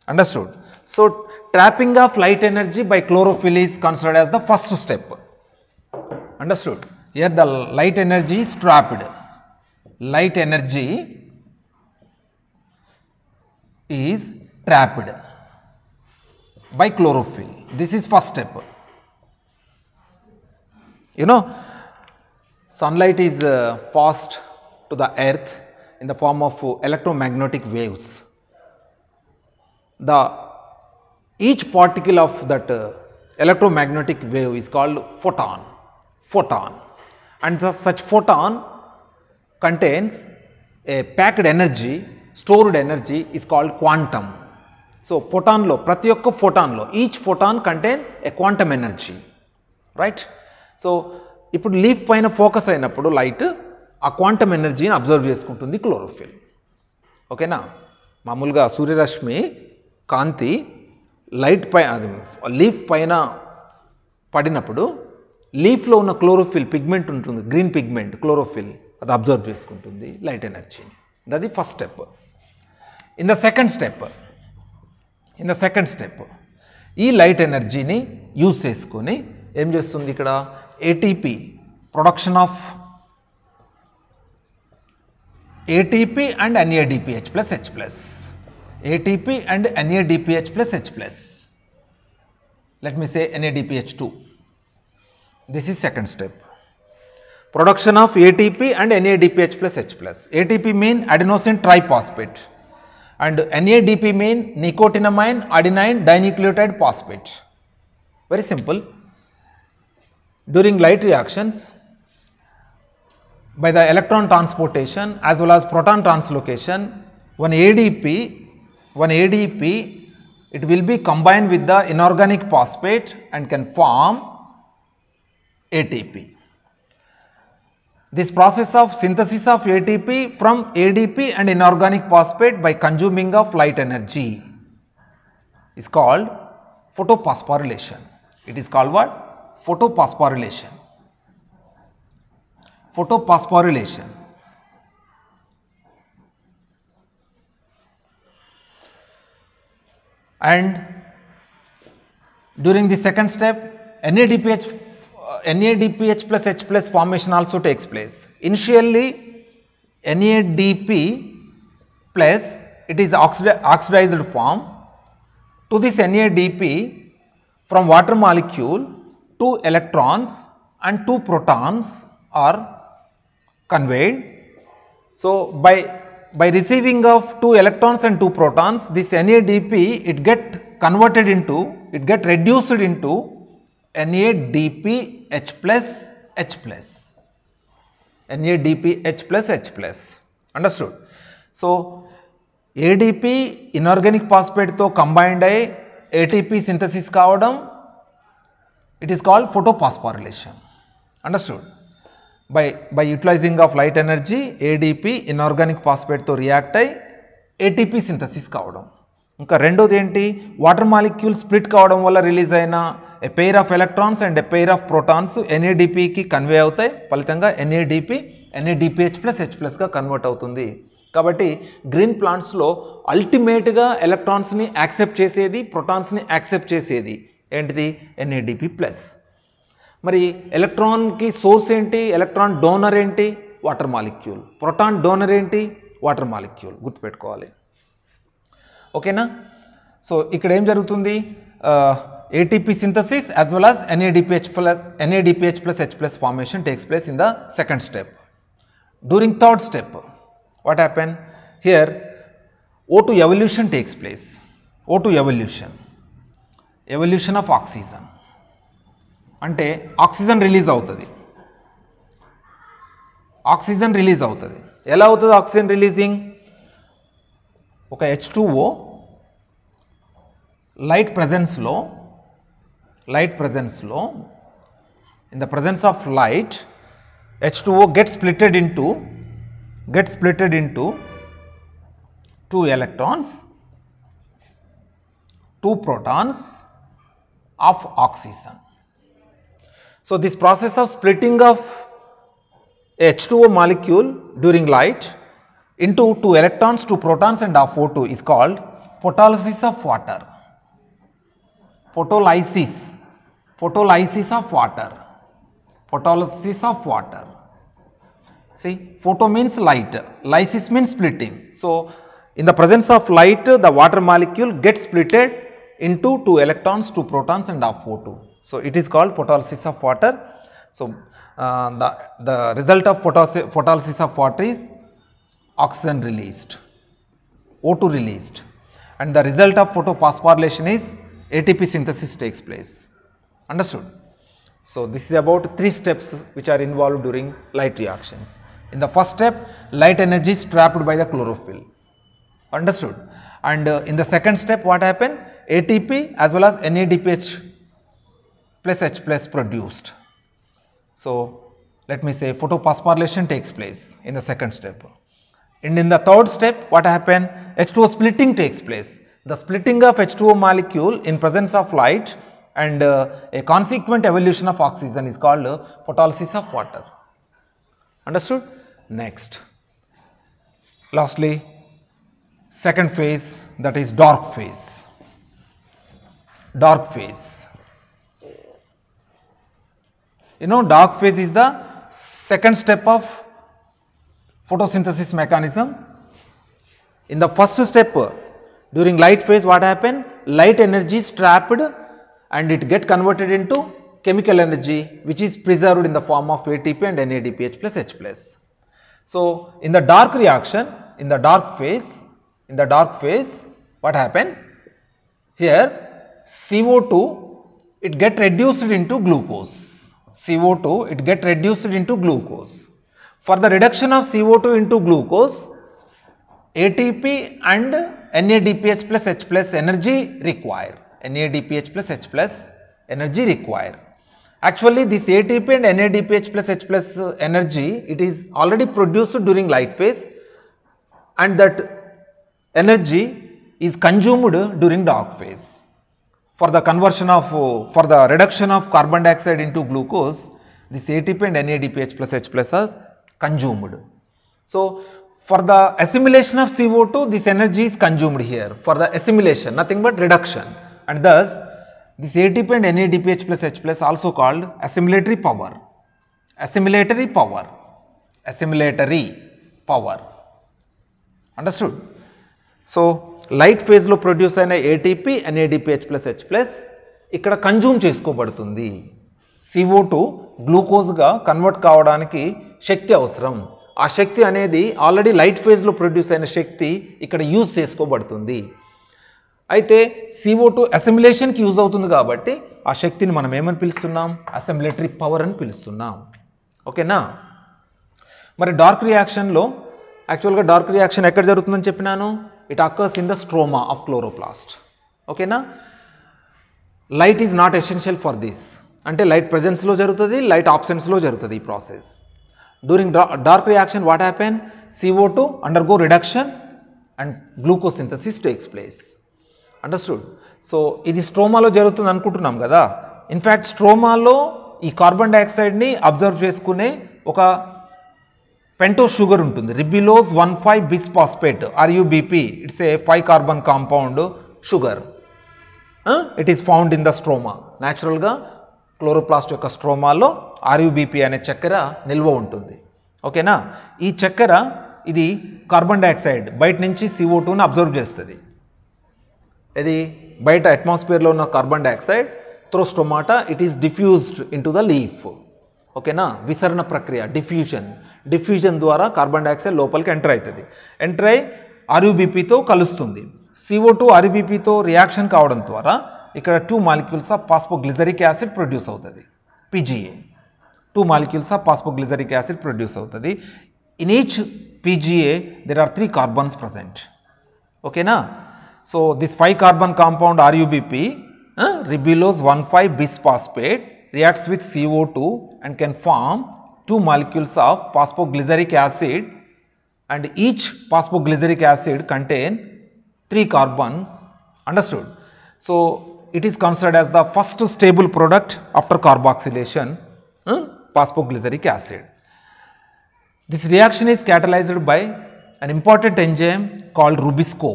Understood? So trapping of light energy by chlorophyll is considered as the first step. Understood? Here the light energy is trapped. Light energy is trapped by chlorophyll. This is first step. You know, sunlight is passed to the earth in the form of electromagnetic waves. Each particle of that electromagnetic wave is called photon, and such photon contains a packed energy, stored energy is called quantum. So photon lo, prati okka photon lo, each photon contain a quantum energy, right? So ఇప్పుడు leaf పైన focus అయినప్పుడు light ఆ quantum ఎనర్జీని observe చేసుకుంటుంది chlorophyll. ఓకేనా? మామూలుగా సూర్యరశ్మి కాంతి light పై leaf పైన పడినప్పుడు లీఫ్లో ఉన్న క్లోరోఫిల్ పిగ్మెంట్ ఉంటుంది, గ్రీన్ పిగ్మెంట్ క్లోరోఫిల్, అది అబ్జర్వ్ చేసుకుంటుంది లైట్ ఎనర్జీని. అది first step. In the second step ఈ లైట్ ఎనర్జీని యూజ్ చేసుకొని ఏం చేస్తుంది ఇక్కడ ATP production of ATP and NADPH plus H plus. ATP and NADPH plus H plus. Let me say NADPH2. This is second step. Production of ATP and NADPH plus H plus. ATP mean adenosine triphosphate and NADP mean nicotinamine adenine dinucleotide phosphate. Very simple. During light reactions, by the electron transportation as well as proton translocation, one ADP it will be combined with the inorganic phosphate and can form ATP. This process of synthesis of ATP from ADP and inorganic phosphate by consuming of light energy is called photophosphorylation. It is called what? Photophosphorylation. And during the second step, NADPH plus H plus formation also takes place. Initially NADP plus it is oxidized form. To this NADP, from water molecule 2 electrons and 2 protons are conveyed. So by receiving of 2 electrons and 2 protons, this NADP it get reduced into NADPH plus H plus. NADPH plus H plus. Understood? So ADP inorganic phosphate తో combined అయ్యి ATP synthesis కావడం, it is called photophosphorylation. Understood? By utilizing of light energy, ADP inorganic phosphate తో react అయ్యి ATP synthesis కావడం. ఇంకా రెండోది ఏంటి, water molecule split కావడం వల్ల రిలీజ్ అయిన a pair of electrons and a pair of protons NADPకి కన్వే అవుతాయి. ఫలితంగా NADPH ప్లస్ H ప్లస్గా కన్వర్ట్ అవుతుంది. కాబట్టి గ్రీన్ ప్లాంట్స్లో అల్టిమేట్గా ఎలక్ట్రాన్స్ని యాక్సెప్ట్ చేసేది, ప్రోటాన్స్ని యాక్సెప్ట్ చేసేది ఏంటిది NADP ప్లస్. మరి ఎలక్ట్రాన్కి సోర్స్ ఏంటి, ఎలక్ట్రాన్ డోనర్ ఏంటి, వాటర్ మాలిక్యూల్. ప్రోటాన్ డోనర్ ఏంటి, వాటర్ మాలిక్యూల్. గుర్తుపెట్టుకోవాలి. ఓకేనా? సో ఇక్కడ ఏం జరుగుతుంది, ATP synthesis as well as NADPH plus H plus formation takes place in the second step. During third step, what happened here, O2 evolution takes place. O2 evolution of oxygen. అంటే oxygen release అవుతుంది. ఎలా అవుతుంది oxygen releasing? ఒక H2O light presence లో in the presence of light, H2O gets splitted into 2 electrons, 2 protons of oxygen. So this process of splitting of H2O molecule during light into 2 electrons, 2 protons and of O2 is called photolysis of water. Photolysis of water. See, photo means light, lysis means splitting. So in the presence of light, the water molecule gets splitted into 2 electrons, 2 protons and of O2. So it is called photolysis of water. So the result of photolysis of water is oxygen released, O2 released, and the result of photophosphorylation is ATP synthesis takes place. Understood? So this is about 3 steps which are involved during light reactions. In the first step, light energy is trapped by the chlorophyll. Understood? And in the second step, what happened? ATP as well as NADPH plus H plus produced. So let me say photophosphorylation takes place in the second step. And in the third step, what happened? H2O splitting takes place. The splitting of H2O molecule in presence of light and a consequent evolution of oxygen is called photolysis of water. Understood? Next, lastly, second phase, that is dark phase. Dark phase. You know, dark phase is the second step of photosynthesis mechanism. In the first step, during light phase, what happened? Light energy is trapped and it get converted into chemical energy, which is preserved in the form of ATP and NADPH plus H plus. So, in the dark reaction, in the dark phase, what happened? Here CO2, it get reduced into glucose. CO2, it get reduced into glucose. For the reduction of CO2 into glucose, ATP and NADPH plus H plus energy require. NADPH plus H plus energy require. Actually, this ATP and NADPH plus H plus energy, it is already produced during light phase, and that energy is consumed during dark phase. For the conversion of, for the reduction of carbon dioxide into glucose, this ATP and NADPH plus H plus is consumed. So, for the assimilation of CO2, this energy is consumed here. For the assimilation, nothing but reduction, and thus this ATP and NADPH plus H plus also called assimilatory power. Assimilatory power. Assimilatory power. Understood? So, light phase lo produce aina ATP, NADPH plus H plus ikkada consume chesukobadutundi. CO2 glucose ga convert కావడానికి శక్తి అవసరం. ఆ శక్తి అనేది already light phase లో produce అయిన శక్తి ఇక్కడ use చేసుకోబడుతుంది. అయితే CO2 assimilation కి use అవుతుంది కాబట్టి ఆ శక్తిని మనం ఏమని పిలుస్తున్నాం? అసిమిలేటరీ పవర్ అని పిలుస్తున్నాం. ఓకేనా? మరి డార్క్ రియాక్షన్ లో యాక్చువల్గా డార్క్ రియాక్షన్ ఎక్కడ జరుగుతుందని చెప్పినాను? It occurs in the stroma of chloroplast. ఓకేనా? Light is not essential for this. అంటే లైట్ ప్రెజెన్స్లో జరుగుతుంది, లైట్ ఆబ్సెన్స్లో జరుగుతుంది ఈ process. During dark reaction what happen? CO2 undergo reduction and glucose synthesis takes place. Understood? So ఇది స్ట్రోమాలో జరుగుతుంది అనుకుంటున్నాం కదా. ఇన్ఫ్యాక్ట్ స్ట్రోమాలో ఈ కార్బన్ డైఆక్సైడ్ని అబ్జర్వ్ చేసుకునే ఒక పెంటోస్ షుగర్ ఉంటుంది, రిబిలోజ్ 1,5 bisphosphate RUBP. It's a 5 carbon compound sugar. It is found in the stroma. న్యాచురల్గా క్లోరోప్లాస్ట్ యొక్క స్ట్రోమాలో RUBP అనే చక్కెర నిల్వ ఉంటుంది. ఓకేనా? ఈ చక్కెర ఇది కార్బన్ డైఆక్సైడ్ బయట నుంచి CO2ని అబ్జర్వ్ చేస్తుంది. ఇది బయట అట్మాస్ఫియర్లో ఉన్న carbon dioxide through stomata it is diffused in to the leaf. ఓకేనా? విసరణ ప్రక్రియ, డిఫ్యూజన్ ద్వారా కార్బన్ డైఆక్సైడ్ లోపలికి ఎంటర్ అవుతుంది. ఎంటర్ అయి RUBPతో కలుస్తుంది. CO2 RUBPతో రియాక్షన్ కావడం ద్వారా ఇక్కడ 2 molecules of phosphoglyceric acid produce అవుతుంది, PGA. 2 molecules of phosphoglyceric acid produce అవుతుంది. In each PGA there are 3 carbons present. ఓకేనా? So this 5 carbon compound RUBP, ribulose 1,5 bisphosphate reacts with CO2 and can form 2 molecules of phosphoglyceric acid, and each phosphoglyceric acid contain 3 carbons. Understood? So it is considered as the first stable product after carboxylation, phosphoglyceric acid. This reaction is catalyzed by an important enzyme called Rubisco.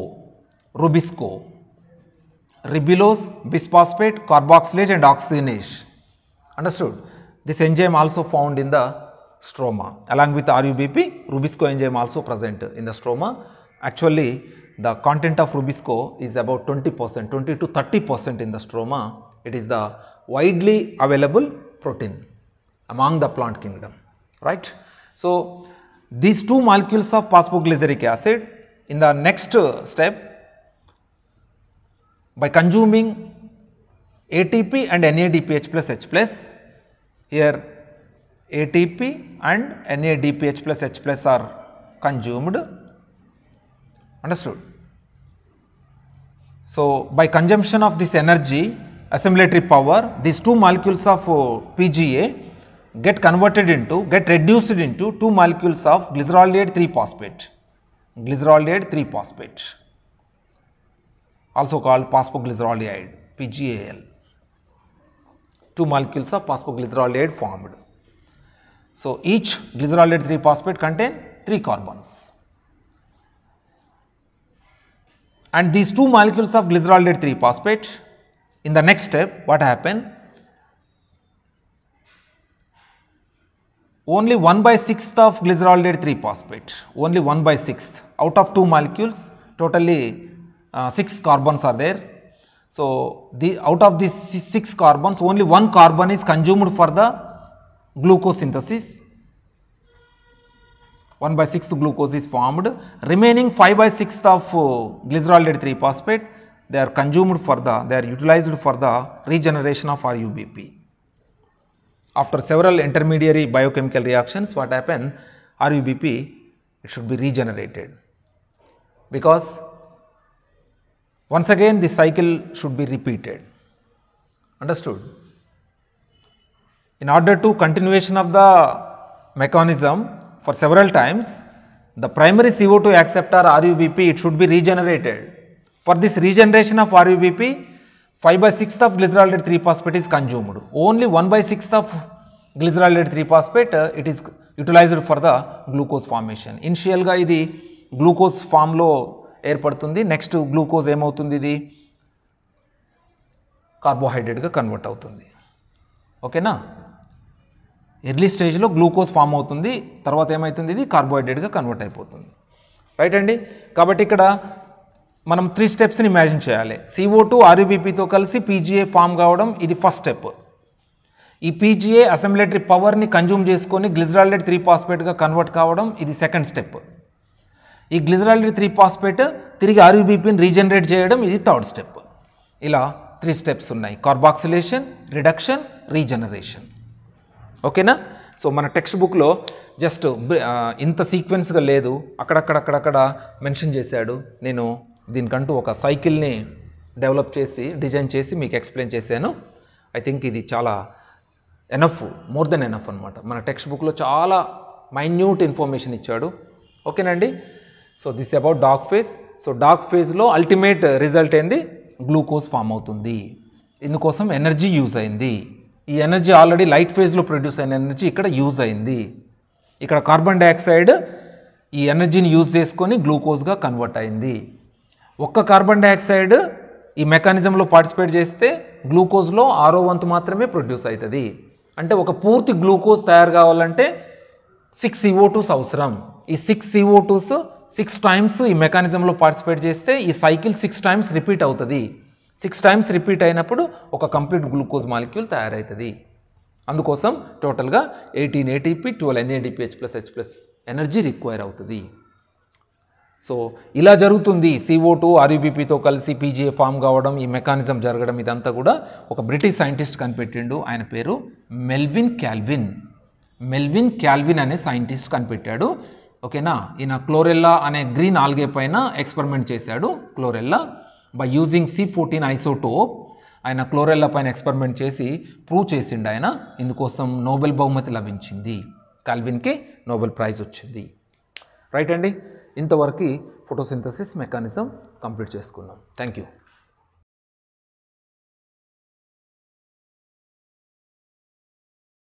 Ribulose, bisphosphate, carboxylase and oxygenase. Understood? This enzyme also found in the stroma. Along with RUBP, Rubisco enzyme also present in the stroma. Actually, the content of Rubisco is about 20%, 20 to 30% in the stroma. It is the widely available protein among the plant kingdom, right? So, these 2 molecules of phosphoglyceric acid in the next step, by consuming ATP and NADPH plus H plus, here ATP and NADPH plus H plus are consumed. Understood? So, by consumption of this energy, assimilatory power, these 2 molecules of PGA get reduced into 2 molecules of glycerolide 3-phosphate. Glycerolide 3-phosphate, also called phosphoglycerolide, PGAL. 2 molecules of phosphoglycerolide formed. So each glyceraldehyde 3-phosphate contain 3 carbons. And these 2 molecules of glyceraldehyde 3-phosphate, in the next step what happen? Only 1/6 of glyceraldehyde 3-phosphate, only 1/6 out of 2 molecules, totally 6 carbons are there. So out of these 6 carbons, only 1 carbon is consumed for the glucose synthesis. 1/6 glucose is formed. Remaining 5/6 of glyceraldehyde 3-phosphate, they are consumed for they are utilized for the regeneration of RUBP. After several intermediary biochemical reactions, what happen? RUBP, it should be regenerated, because once again this cycle should be repeated. Understood? In order to continuation of the mechanism for several times, the primary CO2 acceptor RUBP, it should be regenerated. For this regeneration of RUBP, 5/6 of glyceraldehyde 3-phosphate is consumed. Only 1/6 of glyceraldehyde 3-phosphate it is utilized for the glucose formation. Initial ga idi glucose form lo ఏర్పడుతుంది. Next glucose ఏమవుతుంది? ఇది కార్బోహైడ్రేట్గా convert అవుతుంది. ఓకేనా? Early స్టేజ్లో glucose form అవుతుంది, తర్వాత ఏమవుతుంది? ఇది కార్బోహైడ్రేట్గా కన్వర్ట్ అయిపోతుంది. రైట్ అండి. కాబట్టి ఇక్కడ మనం 3 స్టెప్స్ని ఇమాజిన్ చేయాలి. CO2 RUBPతో కలిసి PGA ఫామ్ కావడం, ఇది ఫస్ట్ స్టెప్. ఈ PGA అసెంబ్లేటరీ పవర్ని కన్జ్యూమ్ చేసుకొని గ్లిజరాల్డేట్ 3-ఫాస్ఫేట్గా కన్వర్ట్ కావడం, ఇది సెకండ్ స్టెప్. ఈ గ్లిజరాల్డేట్ 3-ఫాస్ఫేట్ తిరిగి RUBPని రీజనరేట్ చేయడం, ఇది థర్డ్ స్టెప్. ఇలా 3 స్టెప్స్ ఉన్నాయి: కార్బాక్సిలేషన్, రిడక్షన్, రీజనరేషన్. ఓకేనా? సో మన టెక్స్ట్ బుక్లో జస్ట్ ఇంత సీక్వెన్స్గా లేదు, అక్కడక్కడ మెన్షన్ చేశాడు. నేను దీనికంటూ ఒక సైకిల్ని డెవలప్ చేసి డిజైన్ చేసి మీకు ఎక్స్ప్లెయిన్ చేశాను. ఐ థింక్ ఇది చాలా ఎనఫ్, మోర్ దెన్ ఎనఫ్ అనమాట. మన టెక్స్ట్ బుక్లో చాలా మైన్యూట్ ఇన్ఫర్మేషన్ ఇచ్చాడు. ఓకేనండి. So this about dark phase. So dark ఫేజ్లో అల్టిమేట్ రిజల్ట్ ఏంది? గ్లూకోజ్ ఫామ్ అవుతుంది. ఇందుకోసం ఎనర్జీ యూజ్ అయింది. ఈ ఎనర్జీ ఆల్రెడీ లైట్ ఫేజ్లో ప్రొడ్యూస్ అయిన ఎనర్జీ ఇక్కడ యూజ్ అయింది. ఇక్కడ కార్బన్ డైఆక్సైడ్ ఈ ఎనర్జీని యూజ్ చేసుకొని గ్లూకోజ్గా కన్వర్ట్ అయింది. ఒక్క కార్బన్ డైఆక్సైడ్ ఈ మెకానిజంలో పార్టిసిపేట్ చేస్తే గ్లూకోజ్లో 6వ వంతు మాత్రమే ప్రొడ్యూస్ అవుతుంది. అంటే ఒక పూర్తి గ్లూకోజ్ తయారు కావాలంటే 6 CO2s అవసరం. ఈ 6 CO2s 6 టైమ్స్ ఈ మెకానిజంలో పార్టిసిపేట్ చేస్తే ఈ సైకిల్ 6 టైమ్స్ రిపీట్ అవుతుంది. 6 టైమ్స్ రిపీట్ అయినప్పుడు ఒక కంప్లీట్ గ్లూకోజ్ మాలిక్యూల్ తయారవుతుంది. అందుకోసం టోటల్గా 18 ATP 12 NADPH+H+ ఎనర్జీ రిక్వైర్ అవుతుంది. సో ఇలా జరుగుతుంది. CO2 RUBPతో కలిసి PGA ఫామ్ కావడం, ఈ మెకానిజం జరగడం, ఇదంతా కూడా ఒక బ్రిటిష్ సైంటిస్ట్ కనిపెట్టిండు. ఆయన పేరు మెల్విన్ క్యాల్విన్. మెల్విన్ క్యాల్విన్ అనే సైంటిస్ట్ కనిపెట్టాడు. ఓకేనా? ఈయన క్లోరెల్లా అనే గ్రీన్ ఆల్గే పైన ఎక్స్పెరిమెంట్ చేశాడు. Chlorella by using C14 isotope ఆయన క్లోరెల్లా పైన ఎక్స్పెరిమెంట్ చేసి ప్రూవ్ చేసిండు ఆయన. ఇందుకోసం నోబెల్ బహుమతి లభించింది. కాల్విన్కి నోబెల్ ప్రైజ్ వచ్చింది. రైట్ అండి. ఇంతవరకు ఫోటోసింథసిస్ మెకానిజం కంప్లీట్ చేసుకున్నాం. Thank you.